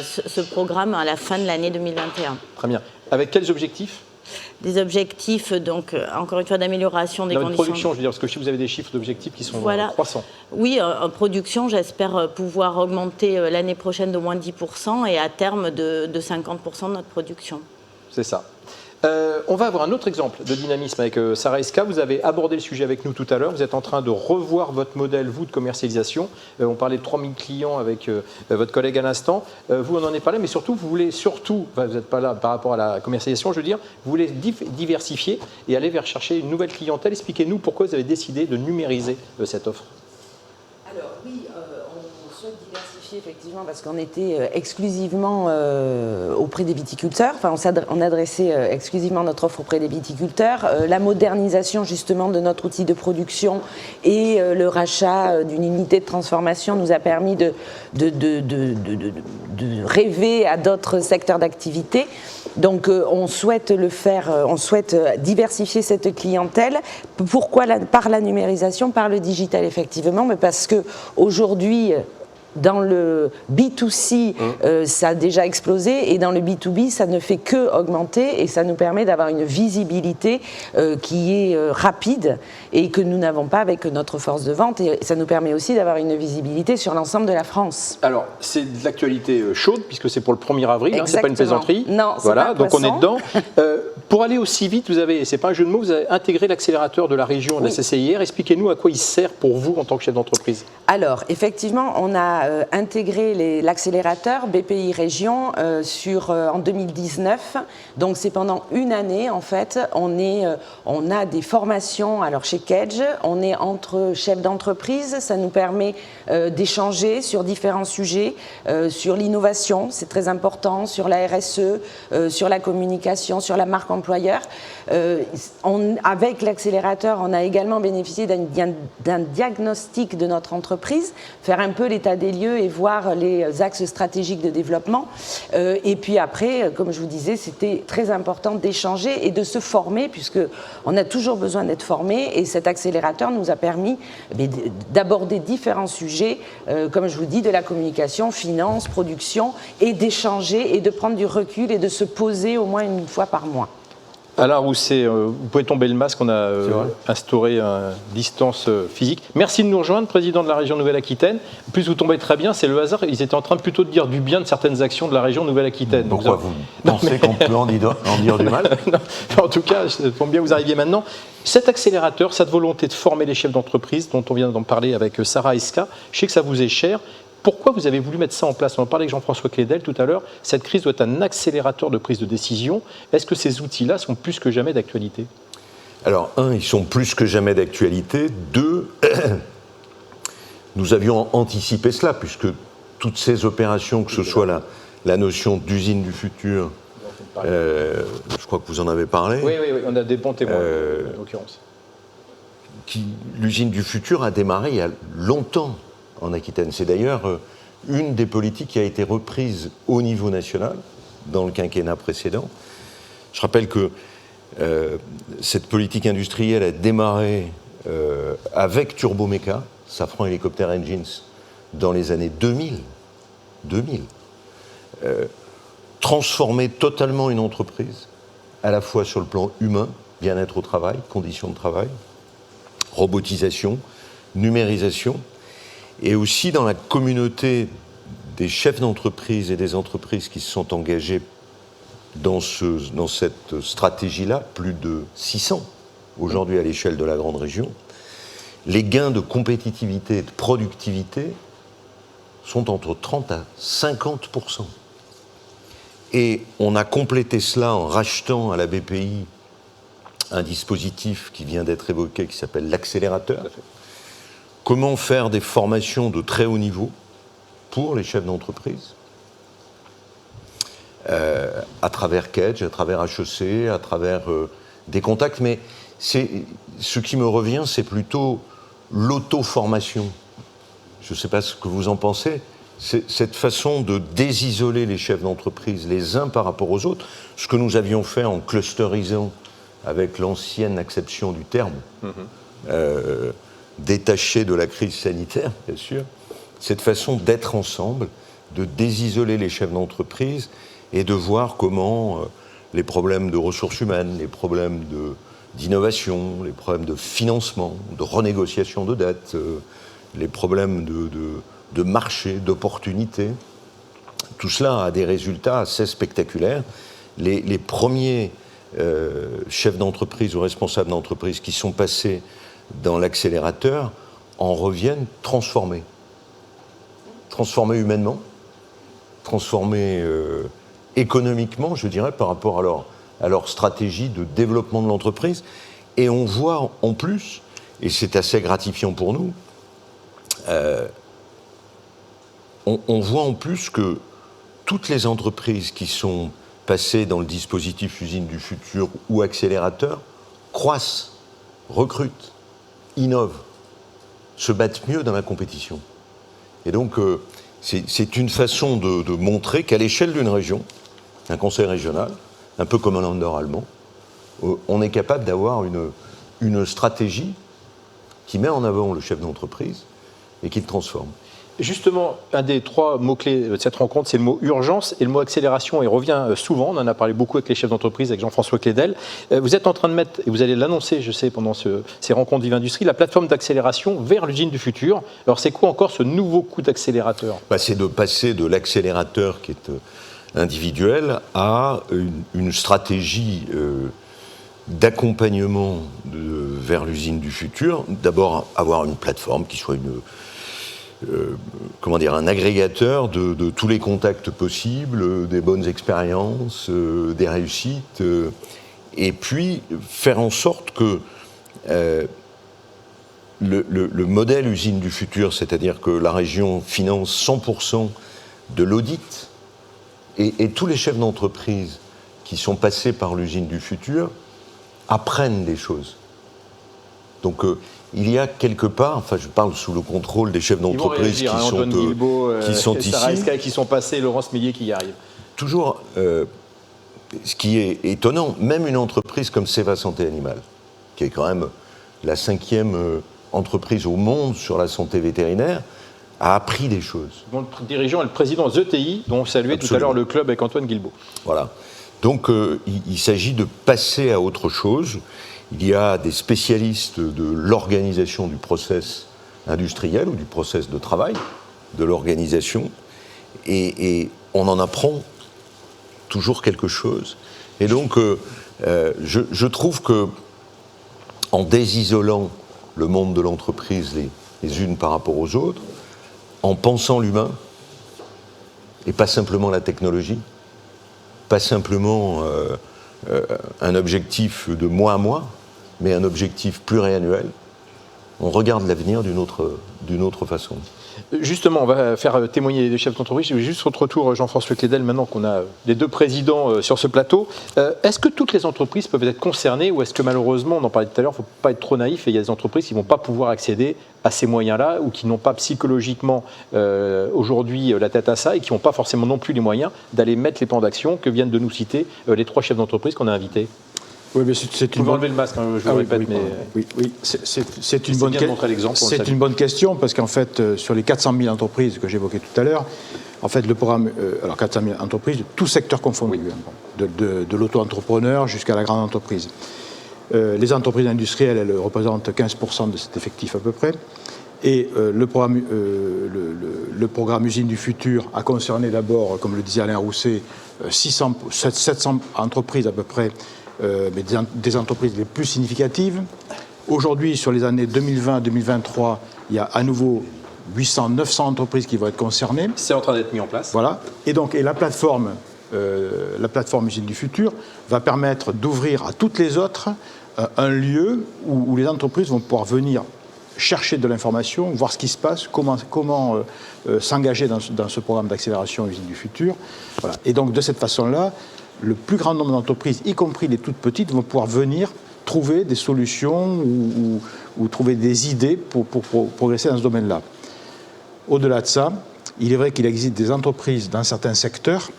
Speaker 1: ce programme à la fin de l'année 2021. Très bien. Avec quels objectifs ? Des objectifs, donc, encore une fois, d'amélioration des conditions. De production, je veux dire, parce que si vous avez des chiffres d'objectifs qui sont croissants. Oui, en production, j'espère pouvoir augmenter l'année prochaine d'au moins 10% et à terme de 50% de notre production. C'est ça. On va avoir un autre exemple de dynamisme avec Sarah Esca. Vous avez abordé le sujet avec nous tout à l'heure. Vous êtes en train de revoir votre modèle, vous, de commercialisation. On parlait de 3000 clients avec votre collègue à l'instant. Vous en avez parlé, mais surtout, vous voulez vous n'êtes pas là par rapport à la commercialisation, je veux dire, vous voulez diversifier et aller vers chercher une nouvelle clientèle. Expliquez-nous pourquoi vous avez décidé de numériser cette offre.
Speaker 3: Alors oui, on souhaite diversifier effectivement parce qu'on était exclusivement auprès des viticulteurs, enfin on adressait exclusivement notre offre auprès des viticulteurs. La modernisation justement de notre outil de production et le rachat d'une unité de transformation nous a permis de rêver à d'autres secteurs d'activité. Donc on souhaite le faire, on souhaite diversifier cette clientèle. Pourquoi par la numérisation, par le digital effectivement, mais parce que aujourd'hui dans le B2C, ça a déjà explosé et dans le B2B, ça ne fait que augmenter et ça nous permet d'avoir une visibilité qui est rapide et que nous n'avons pas avec notre force de vente et ça nous permet aussi d'avoir une visibilité sur l'ensemble de la France. Alors, c'est de l'actualité chaude puisque c'est pour le 1er avril, c'est pas une plaisanterie. Non, c'est voilà, pas un donc poisson. On est dedans. Pour aller aussi vite, vous avez, c'est pas un jeu de mots, vous avez intégré l'accélérateur de la région de la CCIR. Expliquez-nous à quoi il sert pour vous en tant que chef d'entreprise. Alors, effectivement, on a intégré l'accélérateur BPI Région en 2019. Donc, c'est pendant une année, en fait. On a des formations. Alors, chez Kedge, on est entre chefs d'entreprise. Ça nous permet d'échanger sur différents sujets, sur l'innovation, c'est très important, sur la RSE, sur la communication, sur la marque employeur. Avec l'accélérateur, on a également bénéficié d'un diagnostic de notre entreprise, faire un peu l'état des lieux et voir les axes stratégiques de développement. Et puis après, comme je vous disais, c'était très important d'échanger et de se former, puisqu'on a toujours besoin d'être formé, et cet accélérateur nous a permis d'aborder différents sujets, comme je vous dis, de la communication, finance, production, et d'échanger et de prendre du recul et de se poser au moins une fois par mois.
Speaker 1: Alors, vous pouvez tomber le masque, on a instauré une distance physique. Merci de nous rejoindre, président de la région Nouvelle-Aquitaine. Plus vous tombez très bien, c'est le hasard. Ils étaient en train plutôt de dire du bien de certaines actions de la région Nouvelle-Aquitaine.
Speaker 6: Pourquoi vous pensez qu'on peut en dire du mal?
Speaker 1: Non, en tout cas, ça tombe bien que vous arriviez maintenant. Cet accélérateur, cette volonté de former les chefs d'entreprise, dont on vient d'en parler avec Sarah Esca, je sais que ça vous est cher. Pourquoi vous avez voulu mettre ça en place? On en parlait avec Jean-François Clédel tout à l'heure. Cette crise doit être un accélérateur de prise de décision. Est-ce que ces outils-là sont plus que jamais d'actualité?
Speaker 6: Alors, ils sont plus que jamais d'actualité. 2, nous avions anticipé cela, puisque toutes ces opérations, que ce soit la notion d'usine du futur, je crois que vous en avez parlé.
Speaker 1: Oui, on a des bons témoins, en l'occurrence.
Speaker 6: L'usine du futur a démarré il y a longtemps en Aquitaine. C'est d'ailleurs une des politiques qui a été reprise au niveau national dans le quinquennat précédent. Je rappelle que cette politique industrielle a démarré avec Turboméca, Safran Helicopter Engines, dans les années 2000. Transformer totalement une entreprise, à la fois sur le plan humain, bien-être au travail, conditions de travail, robotisation, numérisation, et aussi dans la communauté des chefs d'entreprise et des entreprises qui se sont engagés dans cette stratégie-là, plus de 600 aujourd'hui à l'échelle de la grande région. Les gains de compétitivité et de productivité sont entre 30 à 50%. Et on a complété cela en rachetant à la BPI un dispositif qui vient d'être évoqué, qui s'appelle l'accélérateur. Comment faire des formations de très haut niveau pour les chefs d'entreprise, à travers Kedge, à travers HEC, à travers des contacts. Mais ce qui me revient, c'est plutôt l'auto-formation. Je ne sais pas ce que vous en pensez. C'est cette façon de désisoler les chefs d'entreprise les uns par rapport aux autres, ce que nous avions fait en clusterisant avec l'ancienne acception du terme, détaché de la crise sanitaire, bien sûr, cette façon d'être ensemble, de désisoler les chefs d'entreprise et de voir comment les problèmes de ressources humaines, les problèmes d'innovation, les problèmes de financement, de renégociation de dettes, les problèmes de marché, d'opportunités, tout cela a des résultats assez spectaculaires. Les premiers chefs d'entreprise ou responsables d'entreprise qui sont passés dans l'accélérateur en reviennent transformés. Transformés humainement, transformés économiquement, je dirais, par rapport à leur stratégie de développement de l'entreprise. Et on voit en plus, et c'est assez gratifiant pour nous, on voit en plus que toutes les entreprises qui sont passées dans le dispositif usine du futur ou accélérateur croissent, recrutent, innovent, se battent mieux dans la compétition. Et donc, c'est une façon de montrer qu'à l'échelle d'une région, un conseil régional, un peu comme un Länder allemand, on est capable d'avoir une stratégie qui met en avant le chef d'entreprise et qui le transforme.
Speaker 1: Justement, un des 3 mots-clés de cette rencontre, c'est le mot urgence et le mot accélération. Il revient souvent, on en a parlé beaucoup avec les chefs d'entreprise, avec Jean-François Clédel. Vous êtes en train de mettre, et vous allez l'annoncer, je sais, pendant ces rencontres Vive Industrie, la plateforme d'accélération vers l'usine du futur. Alors c'est quoi encore ce nouveau coup d'accélérateur?
Speaker 6: C'est de passer de l'accélérateur qui est individuel à une stratégie d'accompagnement vers l'usine du futur. D'abord, avoir une plateforme qui soit un agrégateur de tous les contacts possibles, des bonnes expériences, des réussites, et puis faire en sorte que le modèle usine du futur, c'est-à-dire que la région finance 100% de l'audit, et tous les chefs d'entreprise qui sont passés par l'usine du futur apprennent des choses. Donc il y a quelque part, enfin je parle sous le contrôle des chefs d'entreprise qui
Speaker 1: Antoine Guilbault,
Speaker 6: sont
Speaker 1: Sarah
Speaker 6: ici.
Speaker 1: Esca qui sont passés, Laurence Millet qui y arrive.
Speaker 6: Toujours, ce qui est étonnant, même une entreprise comme Ceva Santé Animale, qui est quand même la 5e entreprise au monde sur la santé vétérinaire, a appris des choses.
Speaker 1: Dont le dirigeant est le président ZTI, dont on saluait tout à l'heure le club avec Antoine Guilbault.
Speaker 6: Voilà. Donc il s'agit de passer à autre chose. Il y a des spécialistes de l'organisation du process industriel ou du process de travail, de l'organisation, et on en apprend toujours quelque chose. Et donc je trouve que en désisolant le monde de l'entreprise les unes par rapport aux autres, en pensant l'humain, et pas simplement la technologie, pas simplement un objectif de mois à mois, mais un objectif pluriannuel, on regarde l'avenir d'une autre façon.
Speaker 1: Justement, on va faire témoigner les chefs d'entreprise. Je vais juste votre retour, Jean-François Clédel, maintenant qu'on a les deux présidents sur ce plateau. Est-ce que toutes les entreprises peuvent être concernées ou est-ce que malheureusement, on en parlait tout à l'heure, il ne faut pas être trop naïf et il y a des entreprises qui ne vont pas pouvoir accéder à ces moyens-là ou qui n'ont pas psychologiquement aujourd'hui la tête à ça et qui n'ont pas forcément non plus les moyens d'aller mettre les plans d'action que viennent de nous citer les trois chefs d'entreprise qu'on a invités.
Speaker 2: Oui, mais c'est
Speaker 1: Vous enlevez le masque, hein, je vous répète.
Speaker 2: Oui, c'est une bonne question parce qu'en fait, sur les 400 000 entreprises que j'évoquais tout à l'heure, en fait, le programme, alors 400 000 entreprises, tout secteur confondu, de l'auto-entrepreneur jusqu'à la grande entreprise. Les entreprises industrielles, elles représentent 15% de cet effectif à peu près. Et le programme Usine du Futur a concerné d'abord, comme le disait Alain Rousset, 700 entreprises à peu près, mais des entreprises les plus significatives. Aujourd'hui, sur les années 2020-2023, il y a à nouveau 800-900 entreprises qui vont être concernées.
Speaker 1: C'est en train d'être mis en place.
Speaker 2: Voilà. Et la plateforme Usine du Futur va permettre d'ouvrir à toutes les autres un lieu où les entreprises vont pouvoir venir chercher de l'information, voir ce qui se passe, comment s'engager dans ce programme d'accélération Usine du Futur. Voilà. Et donc, de cette façon-là, le plus grand nombre d'entreprises, y compris les toutes petites, vont pouvoir venir trouver des solutions ou trouver des idées pour progresser dans ce domaine-là. Au-delà de ça, il est vrai qu'il existe des entreprises dans certains secteurs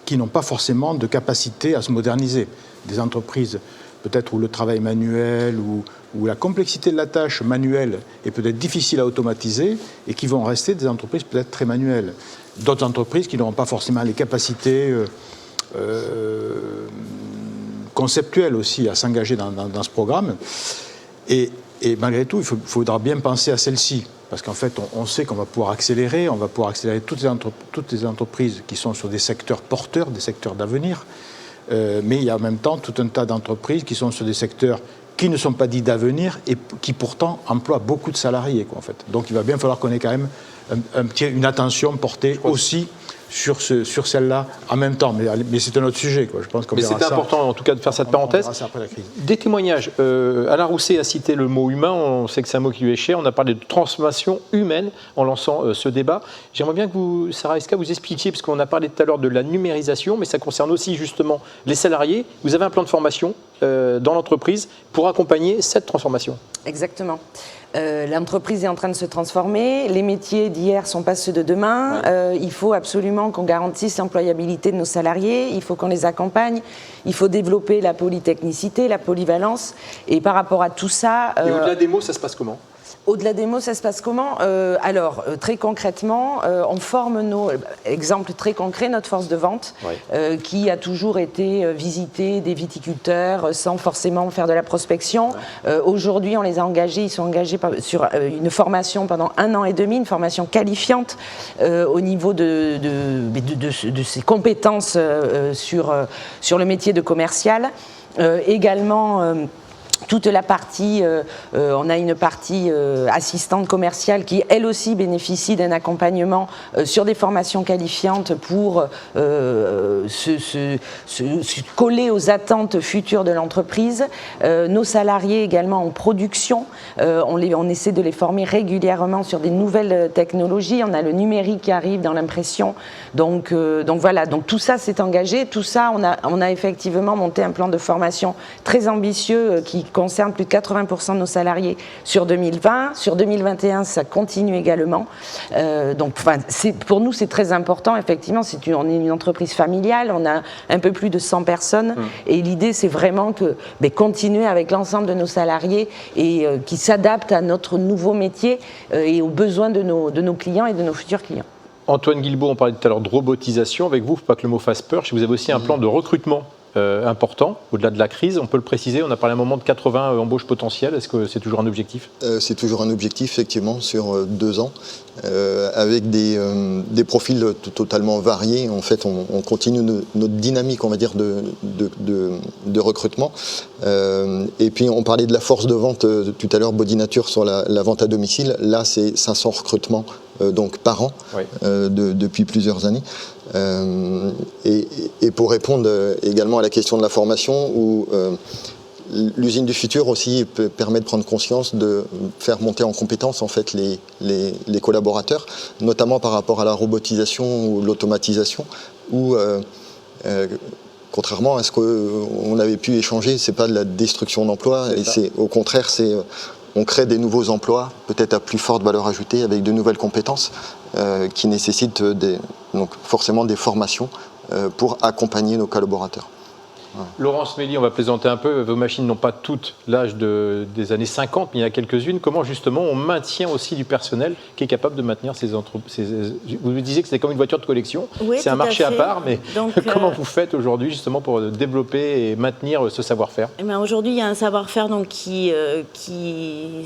Speaker 2: qui n'ont pas forcément de capacité à se moderniser. Des entreprises peut-être où le travail manuel ou la complexité de la tâche manuelle est peut-être difficile à automatiser et qui vont rester des entreprises peut-être très manuelles. D'autres entreprises qui n'auront pas forcément les capacités conceptuelles aussi à s'engager dans ce programme. Et malgré tout, il faudra bien penser à celle-ci. Parce qu'en fait, on sait qu'on va pouvoir accélérer toutes les entreprises qui sont sur des secteurs porteurs, des secteurs d'avenir. Mais il y a en même temps tout un tas d'entreprises qui sont sur des secteurs qui ne sont pas dits d'avenir et qui pourtant emploient beaucoup de salariés, en fait. Donc il va bien falloir qu'on ait quand même une attention portée aussi sur celle-là en même temps. Mais c'est un autre sujet, quoi. Je pense qu'on verra ça.
Speaker 1: Mais c'est important en tout cas de faire cette parenthèse.
Speaker 2: On verra ça après la crise.
Speaker 1: Des témoignages. Alain Rousset a cité le mot humain, on sait que c'est un mot qui lui est cher. On a parlé de transformation humaine en lançant ce débat. J'aimerais bien que vous, Sarah Esca, vous expliquiez, parce qu'on a parlé tout à l'heure de la numérisation, mais ça concerne aussi justement les salariés. Vous avez un plan de formation dans l'entreprise pour accompagner cette transformation.
Speaker 3: Exactement. L'entreprise est en train de se transformer, les métiers d'hier ne sont pas ceux de demain, il faut absolument qu'on garantisse l'employabilité de nos salariés, il faut qu'on les accompagne, il faut développer la polytechnicité, la polyvalence, et par rapport à tout ça...
Speaker 1: Et au-delà des mots, ça se passe comment ?
Speaker 3: Au-delà des mots, ça se passe comment ? Alors, très concrètement, on forme exemple très concret, notre force de vente, qui a toujours été visiter des viticulteurs sans forcément faire de la prospection. Aujourd'hui, on les a engagés, ils sont engagés sur une formation pendant 1 an et demi, une formation qualifiante au niveau de ses compétences sur le métier de commercial. Également... toute la partie, on a une partie assistante commerciale qui, elle aussi, bénéficie d'un accompagnement sur des formations qualifiantes pour se coller aux attentes futures de l'entreprise. Nos salariés également en production, on essaie de les former régulièrement sur des nouvelles technologies. On a le numérique qui arrive dans l'impression. Donc voilà, donc tout ça s'est engagé. Tout ça, on a effectivement monté un plan de formation très ambitieux qui concerne plus de 80% de nos salariés sur 2020. Sur 2021, ça continue également. Pour nous, c'est très important. Effectivement, on est une entreprise familiale, on a un peu plus de 100 personnes. Et l'idée, c'est vraiment continuer avec l'ensemble de nos salariés et qui s'adaptent à notre nouveau métier et aux besoins de nos clients et de nos futurs clients.
Speaker 1: Antoine Guilbault, on parlait tout à l'heure de robotisation. Avec vous, il ne faut pas que le mot fasse peur. Vous avez aussi un plan de recrutement important, au-delà de la crise. On peut le préciser, on a parlé à un moment de 80 embauches potentielles. Est-ce que c'est toujours un objectif ?
Speaker 4: C'est toujours un objectif, effectivement, sur 2 ans, avec des profils totalement variés. En fait, on continue notre dynamique, on va dire, de recrutement. Et puis, on parlait de la force de vente tout à l'heure, Body Nature, sur la vente à domicile. Là, c'est 500 recrutements donc par an, oui. Depuis plusieurs années. Et pour répondre également à la question de la formation, où l'usine du futur aussi permet de prendre conscience, de faire monter en compétence en fait les collaborateurs, notamment par rapport à la robotisation ou l'automatisation, où contrairement à ce qu'on avait pu échanger, c'est pas de la destruction d'emplois, et au contraire, on crée des nouveaux emplois, peut-être à plus forte valeur ajoutée, avec de nouvelles compétences qui nécessitent donc forcément des formations pour accompagner nos collaborateurs.
Speaker 1: Ouais. Laurence Méli, on va plaisanter un peu, vos machines n'ont pas toutes l'âge des années 50, mais il y en a quelques-unes. Comment justement on maintient aussi du personnel qui est capable de maintenir ces entreprises ? Vous me disiez que c'était comme une voiture de collection, oui, c'est un marché à part, mais donc, comment vous faites aujourd'hui justement pour développer et maintenir ce savoir-faire ?
Speaker 5: Aujourd'hui, il y a un savoir-faire donc, qui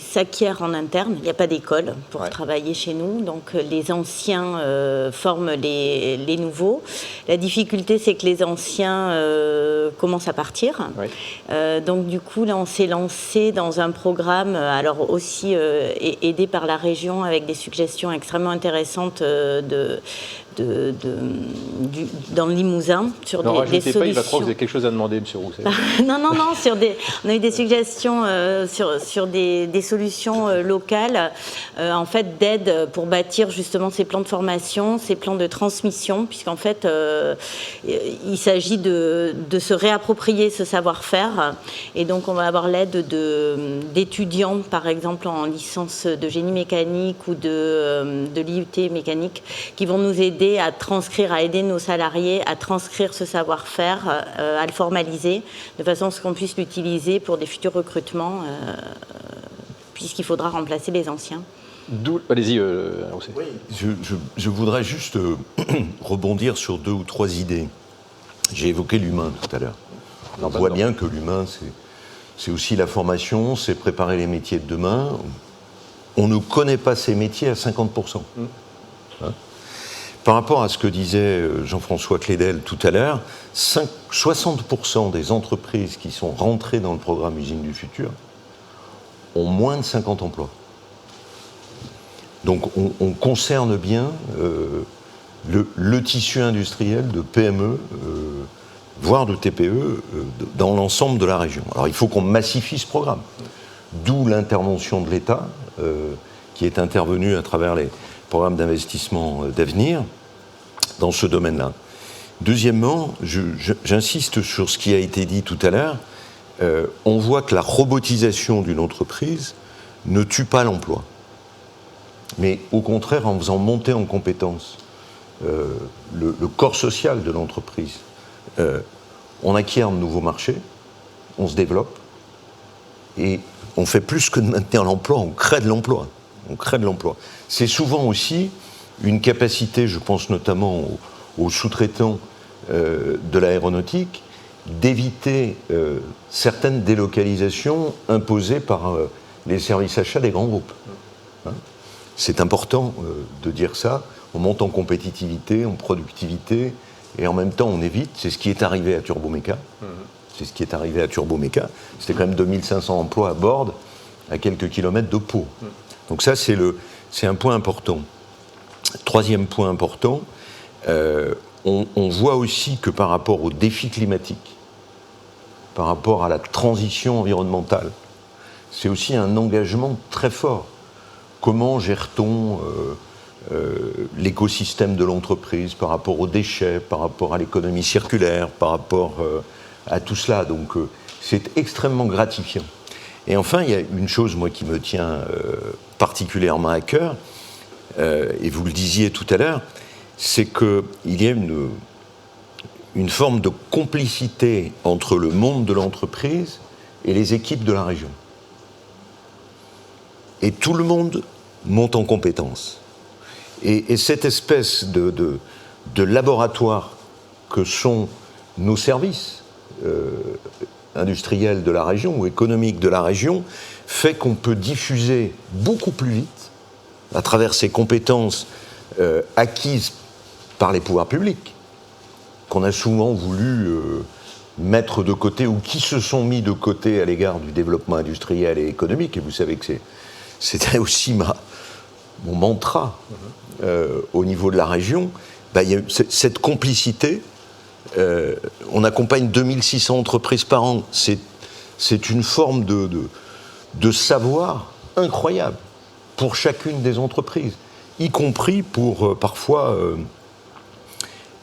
Speaker 5: s'acquiert en interne. Il n'y a pas d'école pour travailler chez nous, donc les anciens forment les nouveaux. La difficulté, c'est que les anciens commence à partir. Oui. Donc du coup, là, on s'est lancé dans un programme, alors aussi aidé par la région avec des suggestions extrêmement intéressantes dans le Limousin sur des solutions.
Speaker 1: Pas, il va croire que vous avez quelque chose à demander, M. Roux.
Speaker 5: non, on a eu des suggestions sur des solutions locales, en fait, d'aide pour bâtir justement ces plans de formation, ces plans de transmission, puisqu'en fait, il s'agit de se réapproprier ce savoir-faire. Et donc, on va avoir l'aide d'étudiants, par exemple, en licence de génie mécanique ou de l'IUT mécanique, qui vont nous aider à transcrire, à aider nos salariés à transcrire ce savoir-faire, à le formaliser, de façon à ce qu'on puisse l'utiliser pour des futurs recrutements, puisqu'il faudra remplacer les anciens.
Speaker 1: Allez-y,
Speaker 6: oui, je voudrais juste rebondir sur 2 ou 3 idées. J'ai évoqué l'humain tout à l'heure. On voit bien que l'humain, c'est aussi la formation, c'est préparer les métiers de demain. On ne connaît pas ces métiers à 50%. Hein ? Par rapport à ce que disait Jean-François Clédel tout à l'heure, 60% des entreprises qui sont rentrées dans le programme Usine du Futur ont moins de 50 emplois. Donc on concerne bien le tissu industriel de PME, voire de TPE, dans l'ensemble de la région. Alors il faut qu'on massifie ce programme, d'où l'intervention de l'État, qui est intervenue à travers les programme d'investissement d'avenir dans ce domaine-là. Deuxièmement, j'insiste sur ce qui a été dit tout à l'heure, on voit que la robotisation d'une entreprise ne tue pas l'emploi, mais au contraire, en faisant monter en compétence le corps social de l'entreprise, on acquiert de nouveaux marchés, on se développe, et on fait plus que de maintenir l'emploi, on crée de l'emploi. On crée de l'emploi. C'est souvent aussi une capacité, je pense notamment aux sous-traitants de l'aéronautique, d'éviter certaines délocalisations imposées par les services achats des grands groupes. Hein ? C'est important de dire ça. On monte en compétitivité, en productivité, et en même temps on évite, c'est ce qui est arrivé à Turboméca, C'est ce qui est arrivé à Turboméca. C'était quand même 2500 emplois à bord, à quelques kilomètres de Pau. Donc ça, c'est un point important. Troisième point important, on voit aussi que par rapport aux défis climatiques, par rapport à la transition environnementale, c'est aussi un engagement très fort. Comment gère-t-on l'écosystème de l'entreprise par rapport aux déchets, par rapport à l'économie circulaire, par rapport à tout cela. Donc c'est extrêmement gratifiant. Et enfin, il y a une chose, moi, qui me tient particulièrement à cœur, et vous le disiez tout à l'heure, c'est qu'il y a une forme de complicité entre le monde de l'entreprise et les équipes de la région. Et tout le monde monte en compétences. Et cette espèce de laboratoire que sont nos services industriels de la région ou économiques de la région fait qu'on peut diffuser beaucoup plus vite, à travers ces compétences acquises par les pouvoirs publics, qu'on a souvent voulu mettre de côté ou qui se sont mis de côté à l'égard du développement industriel et économique. Et vous savez que c'était aussi mon mantra au niveau de la région. Il y a cette complicité. On accompagne 2600 entreprises par an. C'est une forme de savoir incroyable pour chacune des entreprises, y compris pour parfois,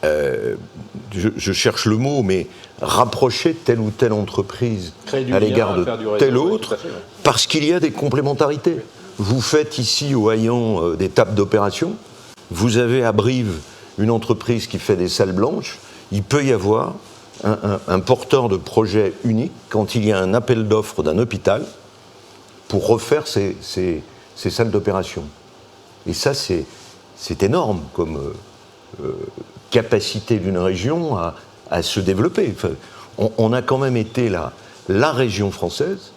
Speaker 6: je cherche le mot, mais rapprocher telle ou telle entreprise à l'égard de telle autre, parce qu'il y a des complémentarités. Vous faites ici au Haillan des tables d'opération, vous avez à Brive une entreprise qui fait des salles blanches, il peut y avoir un porteur de projet unique quand il y a un appel d'offres d'un hôpital pour refaire ces salles d'opération. Et ça, c'est énorme comme capacité d'une région à se développer. Enfin, on a quand même été la région française,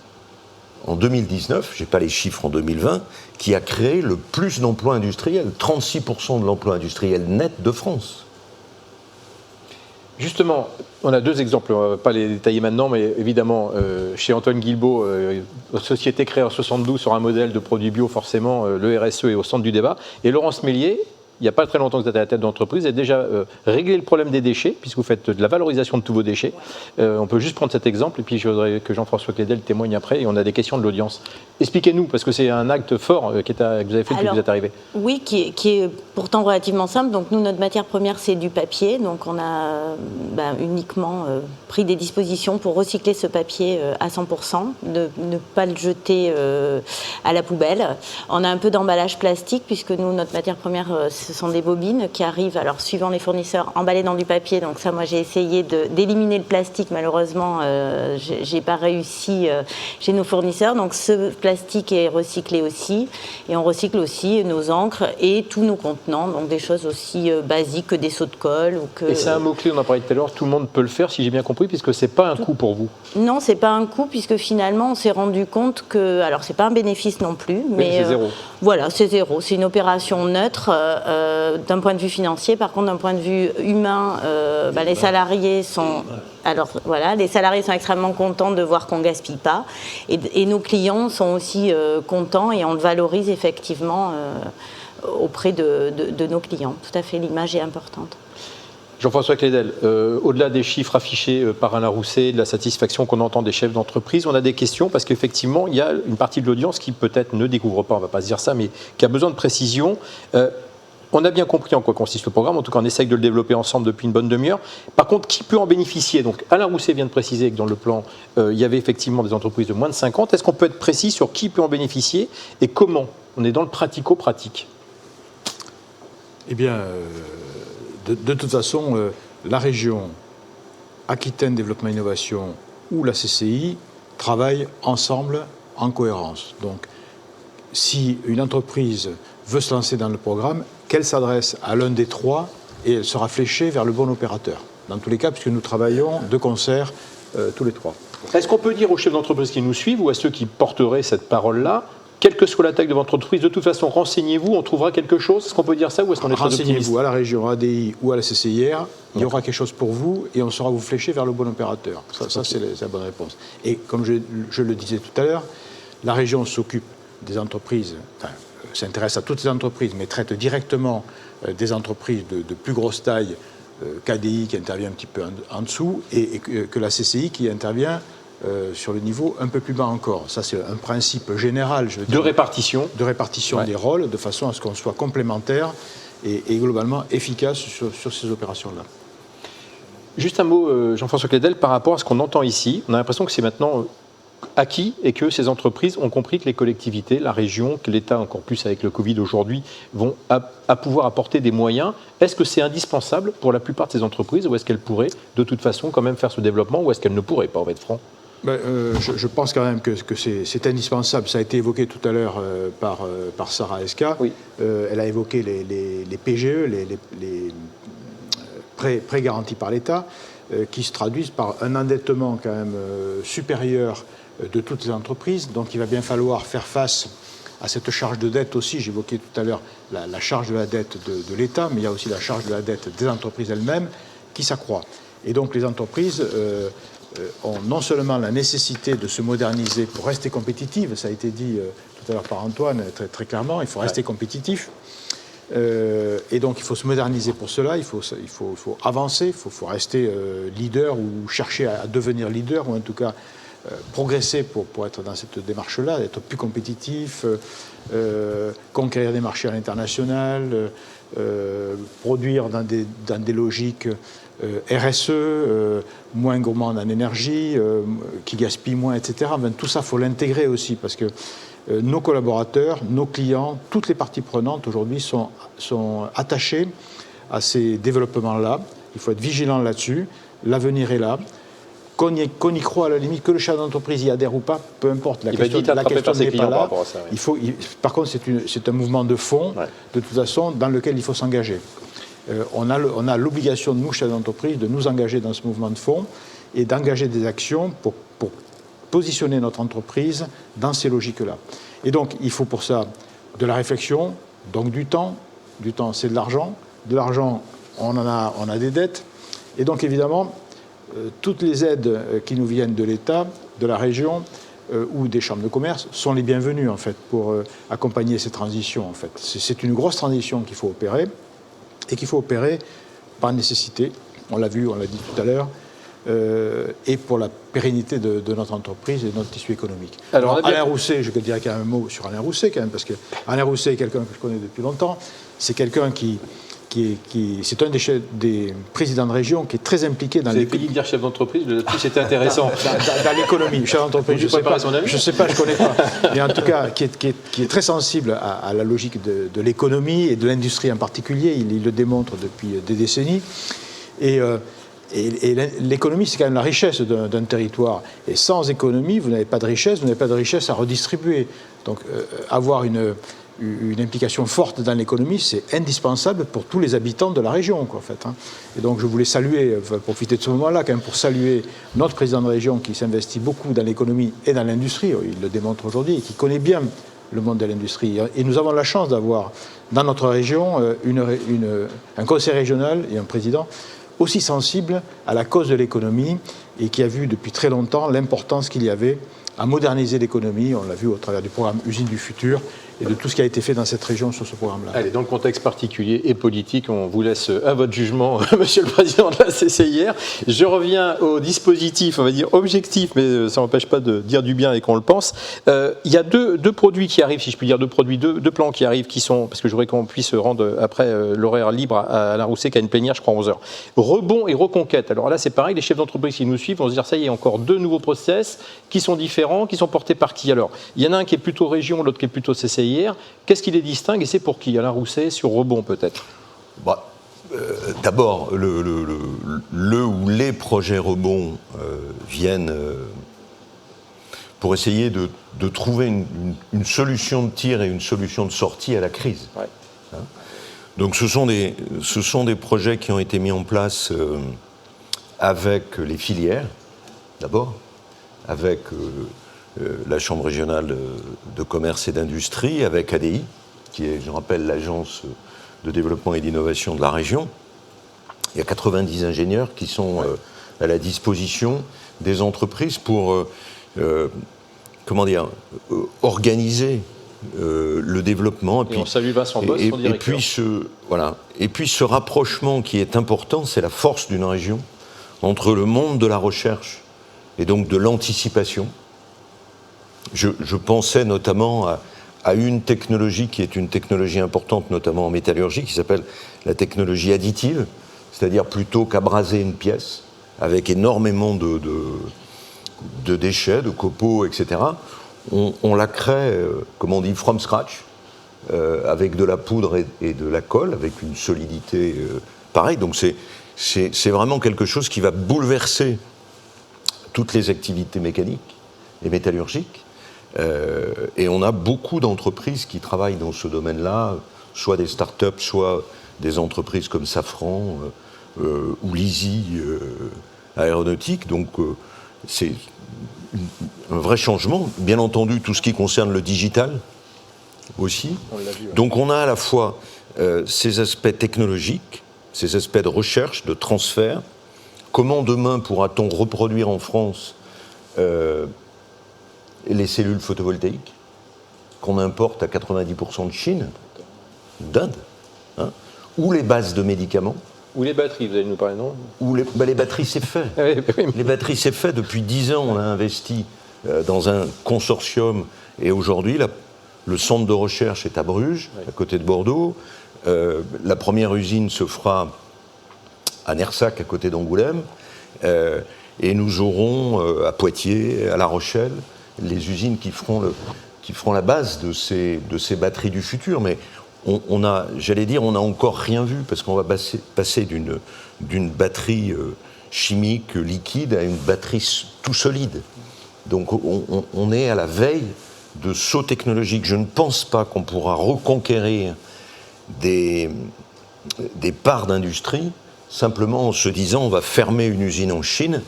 Speaker 6: en 2019, je n'ai pas les chiffres en 2020, qui a créé le plus d'emplois industriels, 36% de l'emploi industriel net de France.
Speaker 1: Justement, on a deux exemples, on ne va pas les détailler maintenant, mais évidemment, chez Antoine Guilbault, société créée en 72 sur un modèle de produits bio, forcément, le RSE est au centre du débat. Et Laurence Mélier, il n'y a pas très longtemps que vous êtes à la tête d'entreprise, a déjà réglé le problème des déchets, puisque vous faites de la valorisation de tous vos déchets. On peut juste prendre cet exemple, et puis je voudrais que Jean-François Clédel témoigne après, et on a des questions de l'audience. Expliquez-nous, parce que c'est un acte fort que vous avez fait depuis que vous êtes arrivé.
Speaker 5: Oui, qui est pourtant relativement simple. Donc nous, notre matière première, c'est du papier. Donc on a uniquement pris des dispositions pour recycler ce papier à 100%, ne pas le jeter à la poubelle. On a un peu d'emballage plastique, puisque nous, notre matière première, ce sont des bobines qui arrivent, alors suivant les fournisseurs, emballées dans du papier. Donc ça, moi, j'ai essayé d'éliminer le plastique. Malheureusement, j'ai pas réussi chez nos fournisseurs. Donc ce plastique est recyclé aussi. Et on recycle aussi nos encres et tous nos contenants. Donc des choses aussi basiques que des seaux de colle.
Speaker 1: Et c'est un mot-clé, on en parlait tout à l'heure, tout le monde peut le faire, si j'ai bien compris, puisque c'est pas un coût pour vous.
Speaker 5: Non, c'est pas un coût, puisque finalement, on s'est rendu compte que... Alors, c'est pas un bénéfice non plus, mais...
Speaker 1: c'est zéro.
Speaker 5: Voilà, c'est zéro. C'est une opération neutre d'un point de vue financier. Par contre, d'un point de vue humain, les salariés sont... Alors voilà, les salariés sont extrêmement contents de voir qu'on ne gaspille pas. Et nos clients sont aussi contents et on le valorise effectivement auprès de nos clients. Tout à fait, l'image est importante.
Speaker 1: Jean-François Clédel, au-delà des chiffres affichés par Alain Rousset, de la satisfaction qu'on entend des chefs d'entreprise, on a des questions parce qu'effectivement, il y a une partie de l'audience qui peut-être ne découvre pas, on ne va pas se dire ça, mais qui a besoin de précision. On a bien compris en quoi consiste le programme, en tout cas on essaye de le développer ensemble depuis une bonne demi-heure. Par contre, qui peut en bénéficier? Donc Alain Rousset vient de préciser que dans le plan, il y avait effectivement des entreprises de moins de 50. Est-ce qu'on peut être précis sur qui peut en bénéficier et comment? On est dans le pratico-pratique.
Speaker 2: Eh bien, de toute façon, la région Aquitaine Développement Innovation ou la CCI travaillent ensemble en cohérence. Donc, si une entreprise veut se lancer dans le programme, qu'elle s'adresse à l'un des trois et elle sera fléchée vers le bon opérateur. Dans tous les cas, puisque nous travaillons de concert tous les trois.
Speaker 1: Est-ce qu'on peut dire aux chefs d'entreprise qui nous suivent ou à ceux qui porteraient cette parole-là, quelle que soit la taille de votre entreprise, de toute façon, renseignez-vous, on trouvera quelque chose. Est-ce qu'on peut dire ça ou est-ce qu'on est très optimiste?
Speaker 2: Renseignez-vous à la région, à ADI ou à la CCIR, il y aura quelque chose pour vous et on saura vous flécher vers le bon opérateur. Ça c'est la bonne réponse. Et comme je le disais tout à l'heure, la région s'occupe des entreprises, s'intéresse à toutes les entreprises, mais traite directement des entreprises de plus grosse taille qu'ADI qui intervient un petit peu en dessous et que la CCI qui intervient sur le niveau un peu plus bas encore. Ça, c'est un principe général, je veux dire,
Speaker 1: de répartition
Speaker 2: des rôles, de façon à ce qu'on soit complémentaires et globalement efficace sur ces opérations-là.
Speaker 1: Juste un mot, Jean-François Clédel, par rapport à ce qu'on entend ici. On a l'impression que c'est maintenant acquis et que ces entreprises ont compris que les collectivités, la région, que l'État, encore plus avec le Covid aujourd'hui, vont à pouvoir apporter des moyens. Est-ce que c'est indispensable pour la plupart de ces entreprises ou est-ce qu'elles pourraient de toute façon quand même faire ce développement ou est-ce qu'elles ne pourraient pas, on va être franc?
Speaker 2: Je pense quand même que c'est indispensable. Ça a été évoqué tout à l'heure par Sarah Esca.
Speaker 1: Oui.
Speaker 2: Elle a évoqué les PGE, les prêts garantis par l'État, qui se traduisent par un endettement quand même supérieur de toutes les entreprises. Donc il va bien falloir faire face à cette charge de dette aussi. J'évoquais tout à l'heure la charge de la dette de l'État, mais il y a aussi la charge de la dette des entreprises elles-mêmes qui s'accroît. Et donc les entreprises ont non seulement la nécessité de se moderniser pour rester compétitives, ça a été dit tout à l'heure par Antoine très, très clairement, il faut rester compétitif. Et donc il faut se moderniser pour cela, il faut avancer, il faut rester leader ou chercher à devenir leader, ou en tout cas progresser pour être dans cette démarche-là, être plus compétitif, conquérir des marchés à l'international, produire dans des logiques RSE, moins gourmand en énergie, qui gaspille moins, etc. Ben, tout ça, il faut l'intégrer aussi, parce que nos collaborateurs, nos clients, toutes les parties prenantes aujourd'hui sont attachées à ces développements-là. Il faut être vigilant là-dessus. L'avenir est là. Qu'on y croit à la limite, que le chef d'entreprise y adhère ou pas, peu importe. La question n'est pas là. Par contre, c'est un mouvement de fond, de toute façon, dans lequel il faut s'engager. On a l'obligation, nous, chefs d'entreprise, de nous engager dans ce mouvement de fond et d'engager des actions pour positionner notre entreprise dans ces logiques-là. Et donc, il faut pour ça de la réflexion, donc du temps. Du temps, c'est de l'argent. De l'argent, on a des dettes. Et donc, évidemment, toutes les aides qui nous viennent de l'État, de la région ou des chambres de commerce sont les bienvenues, en fait, pour accompagner ces transitions, en fait. C'est une grosse transition qu'il faut opérer et qu'il faut opérer par nécessité. On l'a vu, on l'a dit tout à l'heure. Et pour la pérennité de notre entreprise et de notre tissu économique. Alors, Alain Rousset, je dirais qu'il y a un mot sur Alain Rousset quand même, parce que Alain Rousset est quelqu'un que je connais depuis longtemps. C'est quelqu'un c'est un des présidents de région qui est très impliqué dans l'économie.
Speaker 1: Vous avez failli dire chef d'entreprise, là-dessus c'était intéressant.
Speaker 2: Dans l'économie, chef d'entreprise, je ne sais pas, je ne connais pas. Mais en tout cas, qui est très sensible à la logique de l'économie et de l'industrie en particulier. Il le démontre depuis des décennies. Et l'économie, c'est quand même la richesse d'un territoire. Et sans économie, vous n'avez pas de richesse, vous n'avez pas de richesse à redistribuer. Donc, avoir une implication forte dans l'économie, c'est indispensable pour tous les habitants de la région, quoi, en fait. Et donc, je voulais profiter de ce moment-là, quand même, pour saluer notre président de région qui s'investit beaucoup dans l'économie et dans l'industrie. Il le démontre aujourd'hui et qui connaît bien le monde de l'industrie. Et nous avons la chance d'avoir, dans notre région, un conseil régional et un président aussi sensible à la cause de l'économie et qui a vu depuis très longtemps l'importance qu'il y avait à moderniser l'économie. On l'a vu au travers du programme Usine du futur et de tout ce qui a été fait dans cette région sur ce programme-là. Allez,
Speaker 1: dans le contexte particulier et politique, on vous laisse à votre jugement, Monsieur le Président de la CCIR. Je reviens au dispositif, on va dire objectif, mais ça n'empêche pas de dire du bien et qu'on le pense. Il y a deux produits qui arrivent, si je puis dire, deux plans qui arrivent, qui sont, parce que je voudrais qu'on puisse rendre après l'horaire libre à Alain Rousset, qui a une plénière, je crois, 11h. Rebond et reconquête. Alors là, c'est pareil, les chefs d'entreprise qui nous suivent vont se dire, ça y est, encore deux nouveaux process qui sont différents, qui sont portés par qui? Alors, il y en a un qui est plutôt région, l'autre qui est plutôt CCIR. Qu'est-ce qui les distingue et c'est pour qui? Alain Rousset, sur rebond peut-être.
Speaker 6: D'abord, le ou les projets rebond viennent pour essayer de trouver une solution de tir et une solution de sortie à la crise.
Speaker 1: Ouais.
Speaker 6: Donc ce sont des projets qui ont été mis en place avec les filières, d'abord, avec la Chambre régionale de commerce et d'industrie, avec ADI, qui est, je rappelle, l'agence de développement et d'innovation de la région. Il y a 90 ingénieurs qui sont à la disposition des entreprises pour organiser le développement.
Speaker 1: Et on salue Vincent Boss, son directeur.
Speaker 6: Et puis ce rapprochement qui est important, c'est la force d'une région entre le monde de la recherche et donc de l'anticipation. Je pensais notamment à une technologie qui est une technologie importante, notamment en métallurgie, qui s'appelle la technologie additive, c'est-à-dire plutôt qu'abraser une pièce avec énormément de déchets, de copeaux, etc., on la crée, comme on dit, from scratch, avec de la poudre et de la colle, avec une solidité pareille. Donc c'est vraiment quelque chose qui va bouleverser toutes les activités mécaniques et métallurgiques. Et on a beaucoup d'entreprises qui travaillent dans ce domaine-là, soit des start-up, soit des entreprises comme Safran ou Lisi Aéronautique. Donc c'est un vrai changement. Bien entendu, tout ce qui concerne le digital aussi. Donc on a à la fois ces aspects technologiques, ces aspects de recherche, de transfert. Comment demain pourra-t-on reproduire en France les cellules photovoltaïques qu'on importe à 90% de Chine, d'Inde, ou les bases de médicaments.
Speaker 1: Ou les batteries, vous allez nous parler, non?
Speaker 6: Ou les batteries, c'est fait. Les batteries, c'est fait. Depuis 10 ans, on a investi dans un consortium. Et aujourd'hui, le centre de recherche est à Bruges, à côté de Bordeaux. La première usine se fera à Nersac, à côté d'Angoulême. Et nous aurons à Poitiers, à La Rochelle, les usines qui feront la base de ces batteries du futur. Mais on a encore rien vu, parce qu'on va passer d'une batterie chimique liquide à une batterie tout solide. Donc on est à la veille de sauts technologiques. Je ne pense pas qu'on pourra reconquérir des parts d'industrie simplement en se disant on va fermer une usine en Chine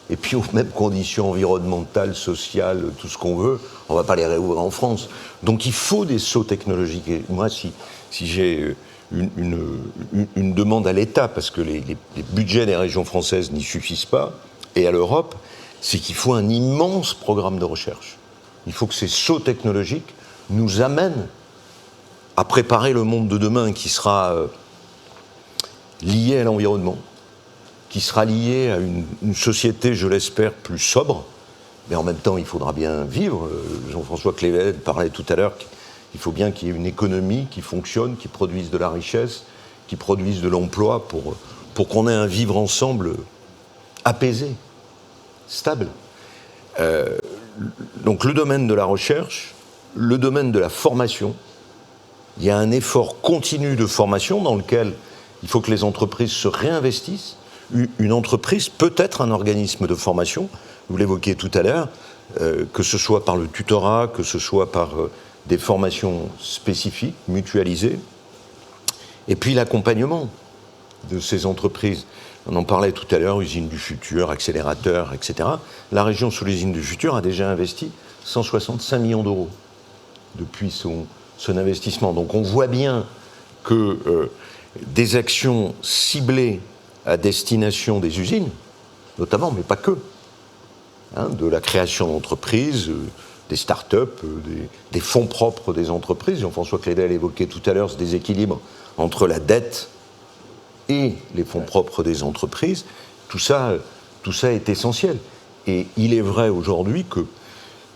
Speaker 6: et puis aux mêmes conditions environnementales, sociales, tout ce qu'on veut, on ne va pas les réouvrir en France. Donc il faut des sauts technologiques. Et moi, si j'ai une demande à l'État, parce que les budgets des régions françaises n'y suffisent pas, et à l'Europe, c'est qu'il faut un immense programme de recherche. Il faut que ces sauts technologiques nous amènent à préparer le monde de demain qui sera lié à l'environnement, qui sera lié à une société, je l'espère, plus sobre, mais en même temps, il faudra bien vivre. Jean-François Clével parlait tout à l'heure qu'il faut bien qu'il y ait une économie qui fonctionne, qui produise de la richesse, qui produise de l'emploi pour qu'on ait un vivre ensemble apaisé, stable. Donc le domaine de la recherche, le domaine de la formation, il y a un effort continu de formation dans lequel il faut que les entreprises se réinvestissent. Une entreprise peut être un organisme de formation, vous l'évoquiez tout à l'heure, que ce soit par le tutorat, que ce soit par des formations spécifiques, mutualisées, et puis l'accompagnement de ces entreprises. On en parlait tout à l'heure, usine du futur, accélérateur, etc. La région sous l'usine du futur a déjà investi 165 millions d'euros depuis son investissement. Donc on voit bien que des actions ciblées à destination des usines, notamment, mais pas que, de la création d'entreprises, des start-up, des fonds propres des entreprises. Jean-François Clédel évoquait tout à l'heure ce déséquilibre entre la dette et les fonds propres des entreprises. Tout ça est essentiel. Et il est vrai aujourd'hui que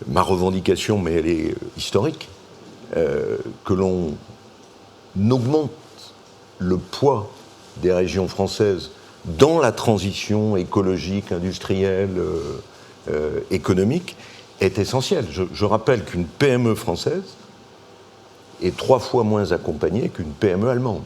Speaker 6: ma revendication, mais elle est historique, que l'on augmente le poids des régions françaises dans la transition écologique, industrielle, économique, est essentielle. Je rappelle qu'une PME française est 3 fois moins accompagnée qu'une PME allemande.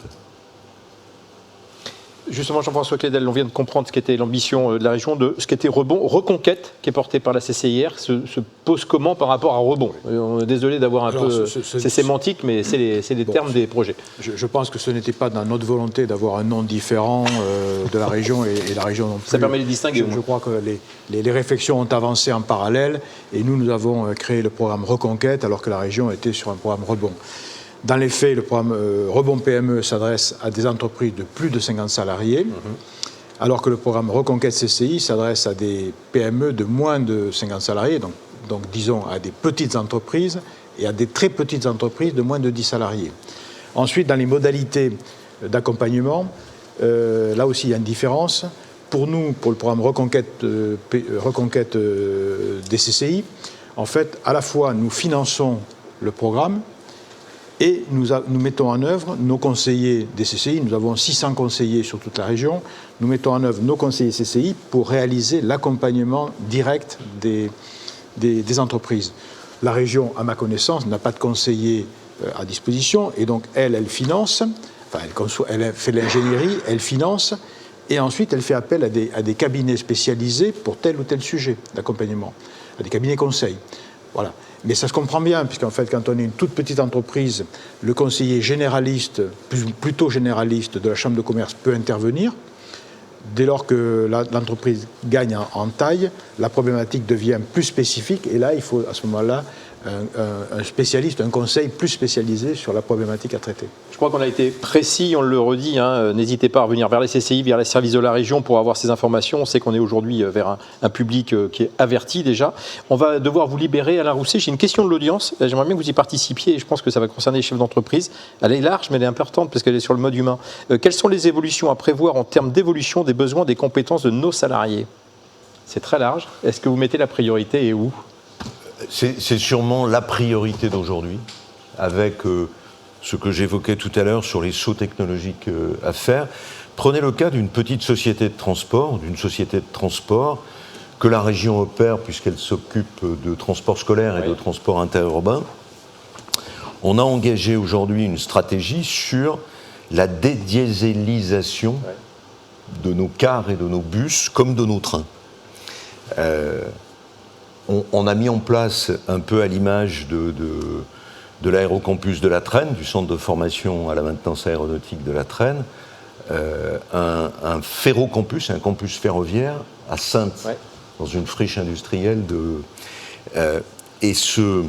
Speaker 1: Justement, Jean-François Clédel, on vient de comprendre ce qu'était l'ambition de la région, de ce qu'était Rebond. Reconquête, qui est portée par la CCIR, se pose comment par rapport à Rebond? On est désolé d'avoir un peu... C'est sémantique, mais c'est les termes des projets.
Speaker 2: Je pense que ce n'était pas dans notre volonté d'avoir un nom différent de la région et la région non plus.
Speaker 1: Ça permet de les distinguer.
Speaker 2: Je crois que les réflexions ont avancé en parallèle et nous avons créé le programme Reconquête alors que la région était sur un programme Rebond. Dans les faits, le programme Rebond PME s'adresse à des entreprises de plus de 50 salariés, alors que le programme Reconquête CCI s'adresse à des PME de moins de 50 salariés, donc disons à des petites entreprises et à des très petites entreprises de moins de 10 salariés. Ensuite, dans les modalités d'accompagnement, là aussi il y a une différence. Pour nous, pour le programme Reconquête des CCI, en fait, à la fois nous finançons le programme, et nous mettons en œuvre nos conseillers des CCI, nous avons 600 conseillers sur toute la région, nous mettons en œuvre nos conseillers CCI pour réaliser l'accompagnement direct des entreprises. La région, à ma connaissance, n'a pas de conseillers à disposition, et donc elle finance, enfin elle fait de l'ingénierie, elle finance, et ensuite elle fait appel à des cabinets spécialisés pour tel ou tel sujet d'accompagnement, à des cabinets conseils. Voilà. Mais ça se comprend bien, puisqu'en fait, quand on est une toute petite entreprise, le conseiller généraliste, plutôt généraliste de la Chambre de commerce peut intervenir. Dès lors que l'entreprise gagne en taille, la problématique devient plus spécifique, et là, il faut à ce moment-là un spécialiste, un conseil plus spécialisé sur la problématique à traiter.
Speaker 1: Je crois qu'on a été précis, on le redit, n'hésitez pas à revenir vers les CCI, vers les services de la région pour avoir ces informations. On sait qu'on est aujourd'hui vers un public qui est averti déjà. On va devoir vous libérer, Alain Rousset. J'ai une question de l'audience, j'aimerais bien que vous y participiez, et je pense que ça va concerner les chefs d'entreprise. Elle est large, mais elle est importante parce qu'elle est sur le mode humain. Quelles sont les évolutions à prévoir en termes d'évolution des besoins, des compétences de nos salariés? C'est très large. Est-ce que vous mettez la priorité et où?
Speaker 6: C'est sûrement la priorité d'aujourd'hui, avec ce que j'évoquais tout à l'heure sur les sauts technologiques à faire. Prenez le cas d'une petite société de transport, que la région opère puisqu'elle s'occupe de transport scolaire et de transport interurbain. On a engagé aujourd'hui une stratégie sur la dédiésélisation de nos cars et de nos bus comme de nos trains. On a mis en place, un peu à l'image de l'aérocampus de la Trenne, du centre de formation à la maintenance aéronautique de la Trenne, un ferrocampus, un campus ferroviaire à Saintes, dans une friche industrielle. Et ce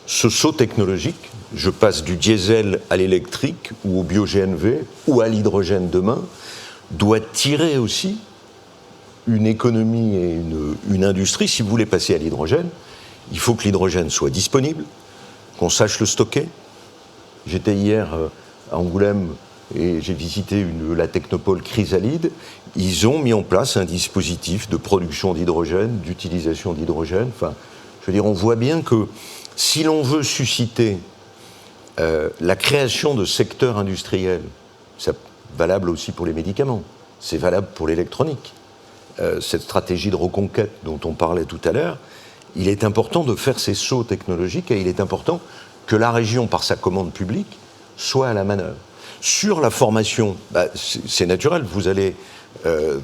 Speaker 6: saut technologique, je passe du diesel à l'électrique, ou au bio-GNV, ou à l'hydrogène demain, doit tirer aussi une économie et une industrie. Si vous voulez passer à l'hydrogène, il faut que l'hydrogène soit disponible, qu'on sache le stocker. J'étais hier à Angoulême et j'ai visité la technopole Chrysalide. Ils ont mis en place un dispositif de production d'hydrogène, d'utilisation d'hydrogène. Enfin, je veux dire, on voit bien que si l'on veut susciter la création de secteurs industriels, c'est valable aussi pour les médicaments, c'est valable pour l'électronique. Cette stratégie de reconquête dont on parlait tout à l'heure, il est important de faire ces sauts technologiques et il est important que la région, par sa commande publique, soit à la manœuvre. Sur la formation, c'est naturel, vous allez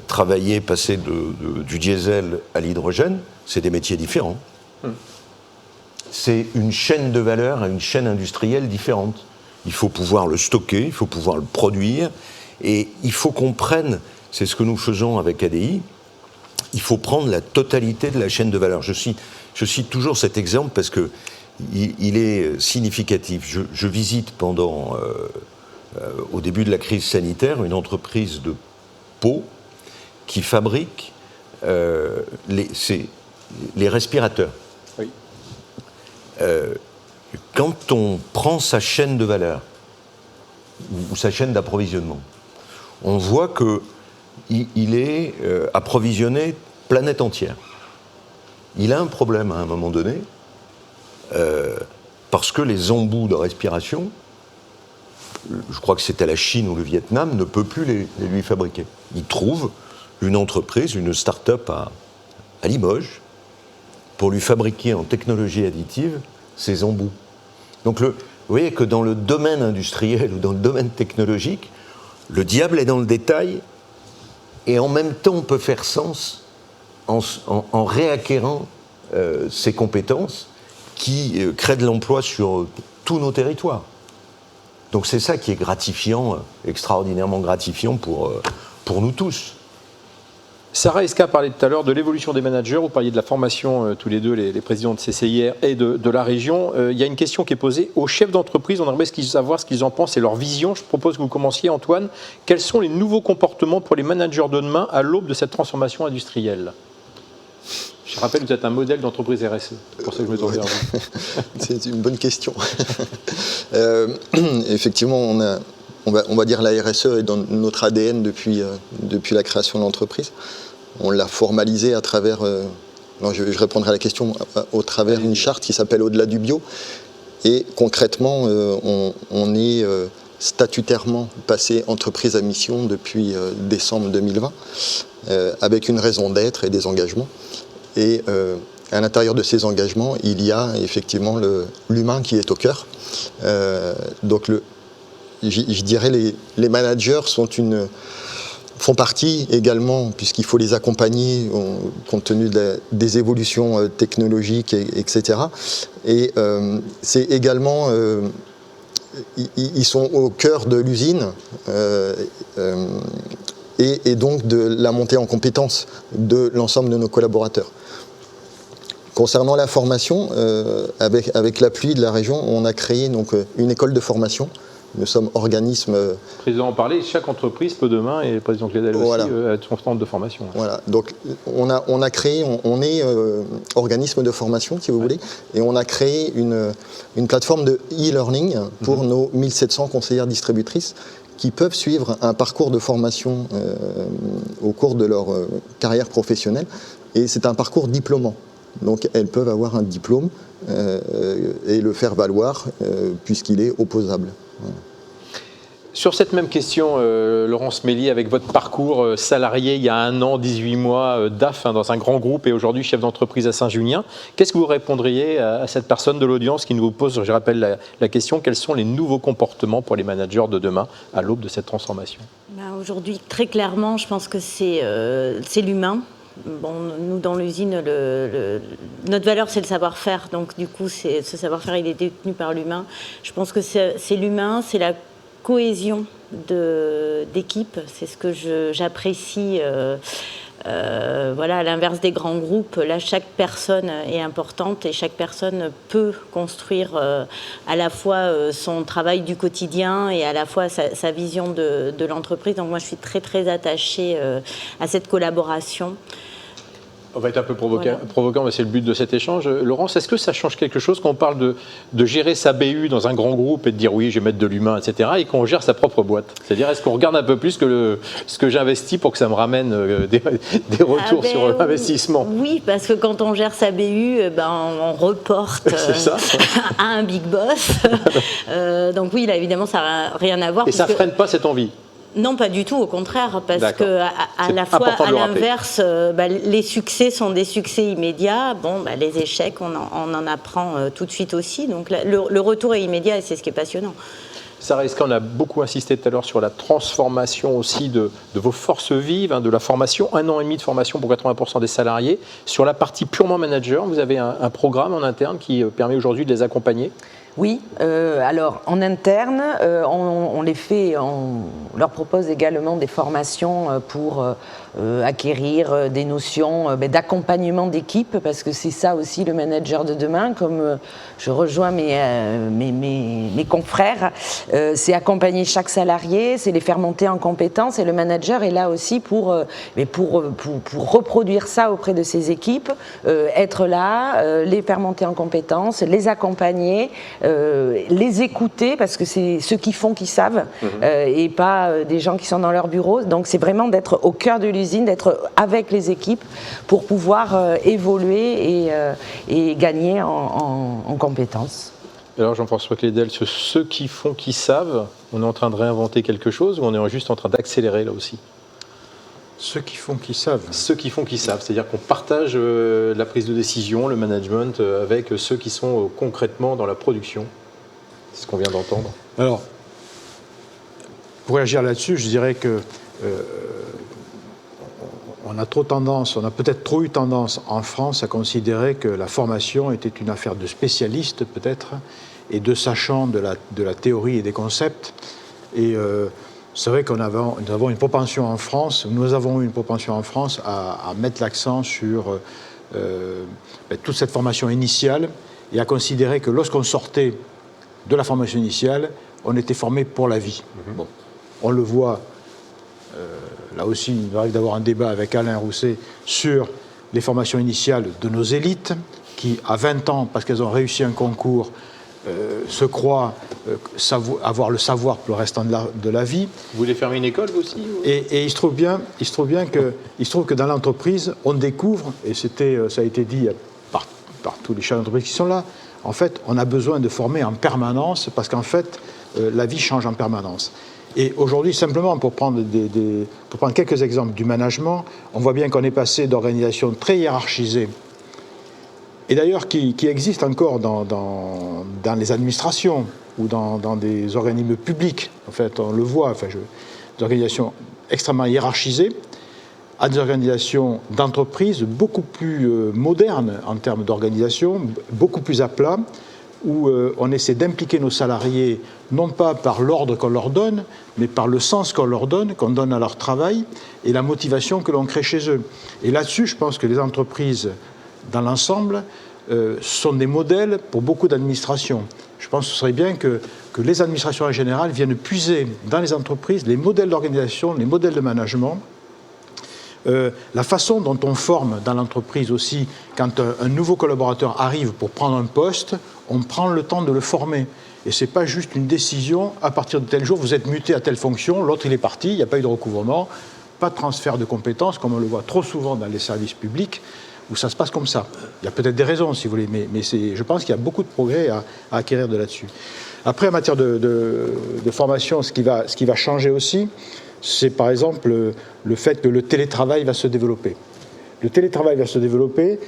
Speaker 6: travailler, passer du diesel à l'hydrogène, c'est des métiers différents. C'est une chaîne de valeur et une chaîne industrielle différente. Il faut pouvoir le stocker, il faut pouvoir le produire, et il faut qu'on prenne, c'est ce que nous faisons avec ADI, il faut prendre la totalité de la chaîne de valeur. Je cite toujours cet exemple parce que il est significatif. Je visite au début de la crise sanitaire, une entreprise de Pau qui fabrique les respirateurs.
Speaker 1: Oui.
Speaker 6: Quand on prend sa chaîne de valeur ou sa chaîne d'approvisionnement, on voit que il est approvisionné planète entière. Il a un problème à un moment donné, parce que les embouts de respiration, je crois que c'était la Chine ou le Vietnam, ne peut plus les lui fabriquer. Il trouve une entreprise, une start-up à Limoges, pour lui fabriquer en technologie additive ces embouts. Donc vous voyez que dans le domaine industriel ou dans le domaine technologique, le diable est dans le détail, et en même temps, on peut faire sens en réacquérant ces compétences qui créent de l'emploi sur tous nos territoires. Donc c'est ça qui est gratifiant, extraordinairement gratifiant pour nous tous.
Speaker 1: Sarah Esca parlait tout à l'heure de l'évolution des managers. Vous parliez de la formation, tous les deux, les présidents de CCIR et de la région. Il y a une question qui est posée aux chefs d'entreprise. On aimerait savoir ce qu'ils en pensent et leur vision. Je propose que vous commenciez, Antoine. Quels sont les nouveaux comportements pour les managers de demain à l'aube de cette transformation industrielle ? Je rappelle que vous êtes un modèle d'entreprise RSE. C'est pour ça que je me tourne vers vous.
Speaker 4: C'est une bonne question. Effectivement, on va dire la RSE est dans notre ADN depuis la création de l'entreprise. On l'a formalisé à travers, je répondrai à la question, au travers d'une charte qui s'appelle Au-delà du bio. Et concrètement, on est statutairement passé entreprise à mission depuis décembre 2020, avec une raison d'être et des engagements. Et à l'intérieur de ces engagements, il y a effectivement l'humain qui est au cœur. Donc je dirais les managers font partie également, puisqu'il faut les accompagner compte tenu des évolutions technologiques, etc. Et c'est également, ils sont au cœur de l'usine et donc de la montée en compétence de l'ensemble de nos collaborateurs. Concernant la formation, avec l'appui de la région, on a créé donc une école de formation. Nous sommes organisme.
Speaker 1: Le président en parlait, chaque entreprise peut demain, et le président Clédel aussi, être son stand de formation.
Speaker 4: Voilà, donc on a créé, on est organisme de formation, si vous voulez, et on a créé une plateforme de e-learning pour nos 1700 conseillères distributrices qui peuvent suivre un parcours de formation au cours de leur carrière professionnelle, et c'est un parcours diplômant. Donc elles peuvent avoir un diplôme et le faire valoir puisqu'il est opposable. Voilà.
Speaker 1: Sur cette même question, Laurence Mélier, avec votre parcours salarié il y a 1 an, 18 mois, DAF dans un grand groupe et aujourd'hui chef d'entreprise à Saint-Junien, qu'est-ce que vous répondriez à cette personne de l'audience qui nous vous pose, je rappelle la question, quels sont les nouveaux comportements pour les managers de demain à l'aube de cette transformation ?
Speaker 5: Aujourd'hui, très clairement, je pense que c'est l'humain. Bon, nous, dans l'usine, notre valeur, c'est le savoir-faire. Donc, du coup, ce savoir-faire, il est détenu par l'humain. Je pense que c'est l'humain, c'est la cohésion d'équipe. C'est ce que j'apprécie. Voilà, à l'inverse des grands groupes, là, chaque personne est importante et chaque personne peut construire à la fois son travail du quotidien et à la fois sa vision de l'entreprise. Donc, moi, je suis très, très attachée à cette collaboration.
Speaker 1: On va être un peu provoquant, mais c'est le but de cet échange. Laurence, est-ce que ça change quelque chose quand on parle de gérer sa BU dans un grand groupe et de dire oui, je vais mettre de l'humain, etc., et qu'on gère sa propre boîte ? C'est-à-dire, est-ce qu'on regarde un peu plus que ce que j'investis pour que ça me ramène des retours sur l'investissement ?
Speaker 5: Oui, parce que quand on gère sa BU, on reporte à un big boss. Donc oui, là, évidemment, ça n'a rien à voir.
Speaker 1: Et ça ne freine pas cette envie ?
Speaker 5: Non, pas du tout, au contraire, parce que à la fois, à l'inverse, les succès sont des succès immédiats. Bon, les échecs, on en apprend tout de suite aussi. Donc le retour est immédiat et c'est ce qui est passionnant.
Speaker 1: Sarah Esca, on a beaucoup insisté tout à l'heure sur la transformation aussi de vos forces vives, de la formation, 1 an et demi de formation pour 80% des salariés. Sur la partie purement manager, vous avez un programme en interne qui permet aujourd'hui de les accompagner ?
Speaker 3: Oui, alors en interne, on les fait, on leur propose également des formations pour acquérir des notions d'accompagnement d'équipe, parce que c'est ça aussi le manager de demain, comme je rejoins mes confrères, c'est accompagner chaque salarié, c'est les faire monter en compétences, et le manager est là aussi pour reproduire ça auprès de ses équipes, être là, les faire monter en compétences, les accompagner, les écouter, parce que c'est ceux qui font qui savent, et pas des gens qui sont dans leur bureau. Donc c'est vraiment d'être au cœur de l'usine, d'être avec les équipes pour pouvoir évoluer et gagner en compétences.
Speaker 1: Alors Jean-François Clédel, ceux qui font qui savent, on est en train de réinventer quelque chose ou on est juste en train d'accélérer là aussi ?
Speaker 2: Ceux qui font qui savent.
Speaker 1: Ceux qui font qui savent, c'est-à-dire qu'on partage la prise de décision, le management avec ceux qui sont concrètement dans la production. C'est ce qu'on vient d'entendre.
Speaker 2: Alors, pour réagir là-dessus, je dirais que on a peut-être trop eu tendance en France à considérer que la formation était une affaire de spécialistes peut-être et de sachants de la théorie et des concepts. Et c'est vrai nous avons une propension en France à mettre l'accent sur toute cette formation initiale et à considérer que lorsqu'on sortait de la formation initiale, on était formé pour la vie. Bon, on le voit. Là aussi, il arrive d'avoir un débat avec Alain Rousset sur les formations initiales de nos élites qui, à 20 ans, parce qu'elles ont réussi un concours, se croient avoir le savoir pour le restant de la vie.
Speaker 1: Vous voulez fermer une école, vous aussi
Speaker 2: Et il se trouve que dans l'entreprise, on découvre, et ça a été dit par tous les chefs d'entreprise qui sont là, en fait, on a besoin de former en permanence parce qu'en fait, la vie change en permanence. Et aujourd'hui, simplement pour prendre quelques exemples du management, on voit bien qu'on est passé d'organisations très hiérarchisées, et d'ailleurs qui existent encore dans les administrations ou dans des organismes publics. En fait, on le voit, des organisations extrêmement hiérarchisées, à des organisations d'entreprise beaucoup plus modernes en termes d'organisation, beaucoup plus à plat, où on essaie d'impliquer nos salariés, non pas par l'ordre qu'on leur donne, mais par le sens qu'on leur donne, qu'on donne à leur travail, et la motivation que l'on crée chez eux. Et là-dessus, je pense que les entreprises, dans l'ensemble, sont des modèles pour beaucoup d'administrations. Je pense que ce serait bien que les administrations en général viennent puiser dans les entreprises les modèles d'organisation, les modèles de management, la façon dont on forme dans l'entreprise aussi, quand un nouveau collaborateur arrive pour prendre un poste, on prend le temps de le former. Et ce n'est pas juste une décision, à partir de tel jour, vous êtes muté à telle fonction, l'autre il est parti, il n'y a pas eu de recouvrement, pas de transfert de compétences, comme on le voit trop souvent dans les services publics, où ça se passe comme ça. Il y a peut-être des raisons, si vous voulez, mais je pense qu'il y a beaucoup de progrès à acquérir de là-dessus. Après, en matière de formation, ce qui va changer aussi, c'est par exemple le fait que le télétravail va se développer. Le télétravail va se développer,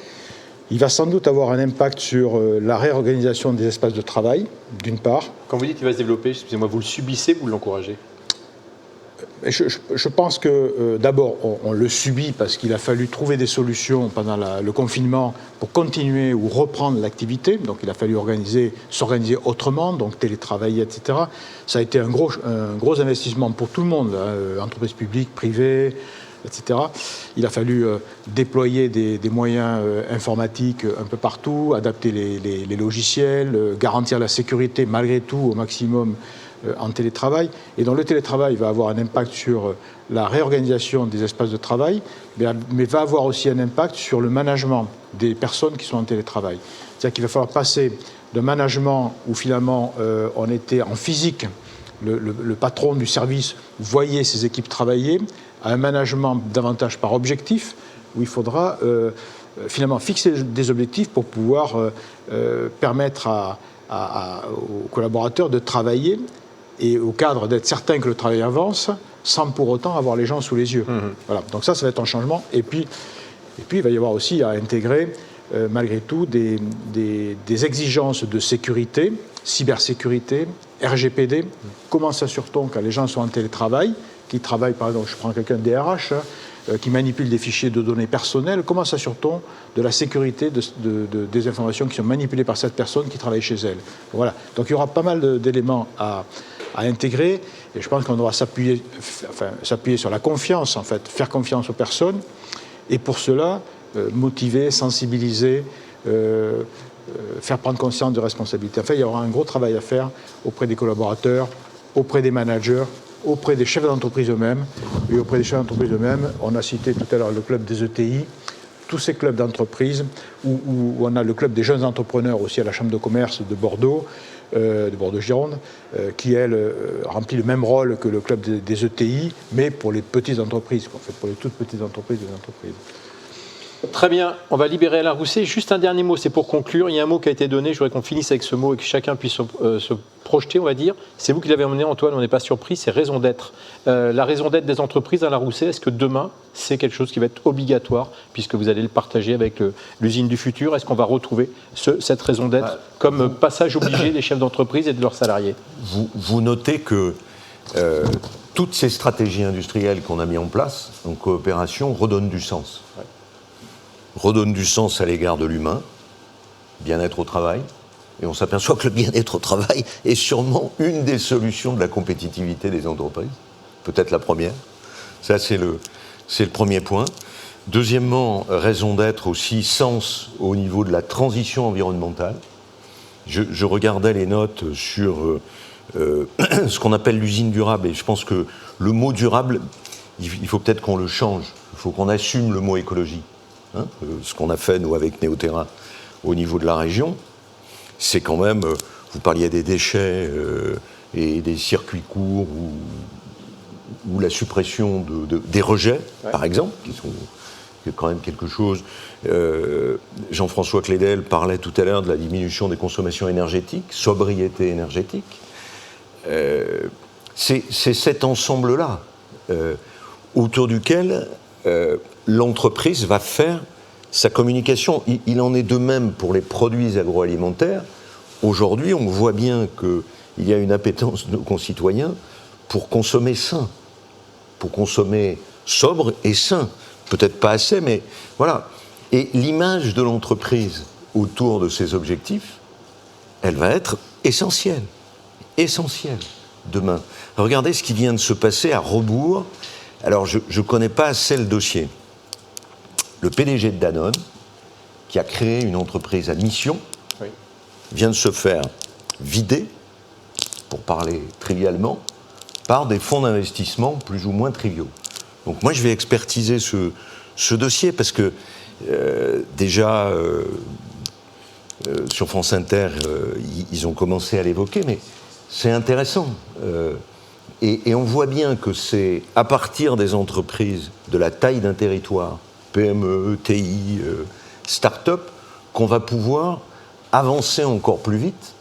Speaker 2: il va sans doute avoir un impact sur la réorganisation des espaces de travail, d'une part.
Speaker 1: Quand vous dites qu'il va se développer, excusez-moi, vous le subissez, vous l'encouragez?
Speaker 2: Je pense que d'abord, on le subit parce qu'il a fallu trouver des solutions pendant le confinement pour continuer ou reprendre l'activité. Donc il a fallu s'organiser autrement, donc télétravailler, etc. Ça a été un gros investissement pour tout le monde, entreprises publiques, privées, etc. Il a fallu déployer des moyens informatiques un peu partout, adapter les logiciels, garantir la sécurité malgré tout au maximum en télétravail. Et donc le télétravail va avoir un impact sur la réorganisation des espaces de travail, mais va avoir aussi un impact sur le management des personnes qui sont en télétravail. C'est-à-dire qu'il va falloir passer de management où finalement on était en physique, le patron du service voyait ses équipes travailler, à un management davantage par objectif, où il faudra finalement fixer des objectifs pour pouvoir permettre aux collaborateurs de travailler et au cadre d'être certain que le travail avance sans pour autant avoir les gens sous les yeux. Voilà. Donc ça va être un changement. Et puis il va y avoir aussi à intégrer malgré tout des exigences de sécurité, cybersécurité, RGPD. Comment s'assure-t-on quand les gens sont en télétravail, qui travaillent, par exemple, je prends quelqu'un de DRH, qui manipule des fichiers de données personnelles, comment s'assure-t-on de la sécurité des informations qui sont manipulées par cette personne qui travaille chez elle? Voilà. Donc il y aura pas mal d'éléments à intégrer, et je pense qu'on devra s'appuyer sur la confiance, en fait, faire confiance aux personnes, et pour cela, motiver, sensibiliser, faire prendre conscience de responsabilité. Enfin, il y aura un gros travail à faire auprès des collaborateurs, auprès des managers, auprès des chefs d'entreprise eux-mêmes. Et auprès des chefs d'entreprise eux-mêmes, on a cité tout à l'heure le club des ETI, tous ces clubs d'entreprise, où on a le club des jeunes entrepreneurs aussi à la Chambre de commerce de Bordeaux, Gironde, qui, elle, remplit le même rôle que le club des ETI, mais pour les petites entreprises, en fait, pour les toutes petites entreprises des entreprises.
Speaker 1: Très bien, on va libérer Alain Rousset. Juste un dernier mot, c'est pour conclure. Il y a un mot qui a été donné, je voudrais qu'on finisse avec ce mot et que chacun puisse se projeter, on va dire. C'est vous qui l'avez emmené, Antoine, on n'est pas surpris, c'est raison d'être. La raison d'être des entreprises, Alain Rousset, est-ce que demain, c'est quelque chose qui va être obligatoire, puisque vous allez le partager avec l'usine du futur? Est-ce qu'on va retrouver cette raison d'être comme passage obligé des chefs d'entreprise et de leurs salariés?
Speaker 6: Vous notez que toutes ces stratégies industrielles qu'on a mises en place en coopération redonnent du sens. Ouais. Redonnent du sens à l'égard de l'humain, bien-être au travail, et on s'aperçoit que le bien-être au travail est sûrement une des solutions de la compétitivité des entreprises, peut-être la première. Ça, c'est le premier point. Deuxièmement, raison d'être aussi, sens au niveau de la transition environnementale. Je regardais les notes sur ce qu'on appelle l'usine durable, et je pense que le mot durable, il faut peut-être qu'on le change. Il faut qu'on assume le mot écologie. Hein, ce qu'on a fait, nous, avec Néoterra, au niveau de la région, c'est quand même, vous parliez des déchets et des circuits courts ou la suppression des rejets, ouais, par exemple, qui est quand même quelque chose. Jean-François Clédel parlait tout à l'heure de la diminution des consommations énergétiques, sobriété énergétique. C'est cet ensemble-là autour duquel l'entreprise va faire sa communication. Il en est de même pour les produits agroalimentaires. Aujourd'hui, on voit bien qu'il y a une appétence de nos concitoyens pour consommer sain, pour consommer sobre et sain. Peut-être pas assez, mais voilà. Et l'image de l'entreprise autour de ces objectifs, elle va être essentielle demain. Regardez ce qui vient de se passer à rebours. Alors, je ne connais pas assez le dossier. Le PDG de Danone, qui a créé une entreprise à mission, oui, vient de se faire vider, pour parler trivialement, par des fonds d'investissement plus ou moins triviaux. Donc moi, je vais expertiser ce dossier parce que déjà, sur France Inter, ils ont commencé à l'évoquer, mais c'est intéressant. Et on voit bien que c'est à partir des entreprises de la taille d'un territoire, PME, TI, start-up, qu'on va pouvoir avancer encore plus vite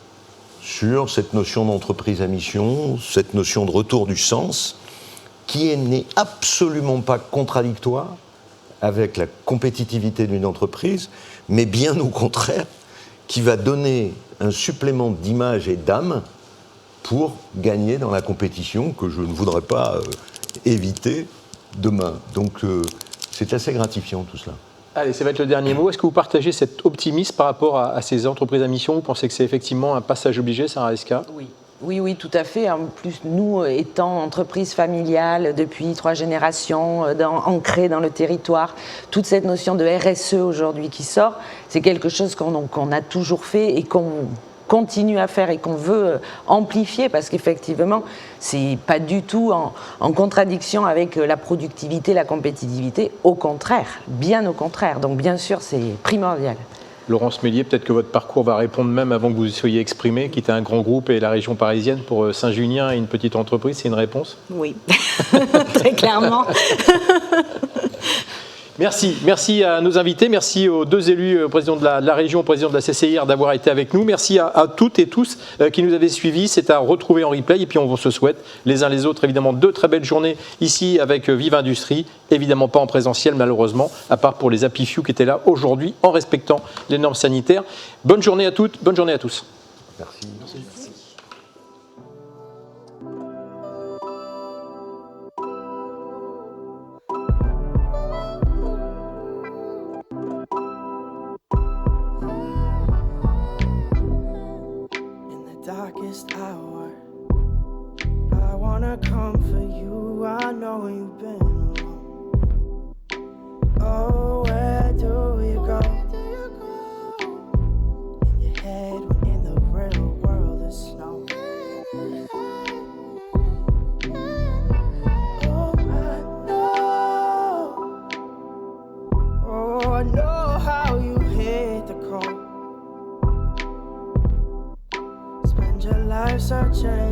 Speaker 6: sur cette notion d'entreprise à mission, cette notion de retour du sens, qui n'est absolument pas contradictoire avec la compétitivité d'une entreprise, mais bien au contraire, qui va donner un supplément d'image et d'âme pour gagner dans la compétition que je ne voudrais pas éviter demain. Donc c'est assez gratifiant tout cela.
Speaker 1: Allez, ça va être le dernier mot. Est-ce que vous partagez cet optimisme par rapport à ces entreprises à mission? Vous pensez que c'est effectivement un passage obligé, Sarah Heska?
Speaker 3: Oui, tout à fait. En plus, nous, étant entreprise familiale depuis 3 générations, ancrée dans le territoire, toute cette notion de RSE aujourd'hui qui sort, c'est quelque chose qu'on a toujours fait et qu'on continue à faire et qu'on veut amplifier parce qu'effectivement, c'est pas du tout en contradiction avec la productivité, la compétitivité. Au contraire, bien au contraire. Donc bien sûr, c'est primordial.
Speaker 1: Laurence Mélier, peut-être que votre parcours va répondre même avant que vous soyez exprimé, quitter un grand groupe et la région parisienne pour Saint-Junien et une petite entreprise, c'est une réponse?
Speaker 5: Oui, très clairement.
Speaker 1: Merci à nos invités, merci aux 2 élus, président de la région, président de la CCIR, d'avoir été avec nous. Merci à toutes et tous qui nous avaient suivis. C'est à retrouver en replay et puis on se souhaite les uns les autres évidemment 2 très belles journées ici avec Vive Industrie, évidemment pas en présentiel malheureusement, à part pour les Happy Few qui étaient là aujourd'hui en respectant les normes sanitaires. Bonne journée à toutes, bonne journée à tous.
Speaker 6: Merci.
Speaker 7: Darkest hour, I wanna comfort you. I know you've been alone. Oh, where do you go? In your head when in the real world is snow. Oh, I know how you hit the call. Your life searching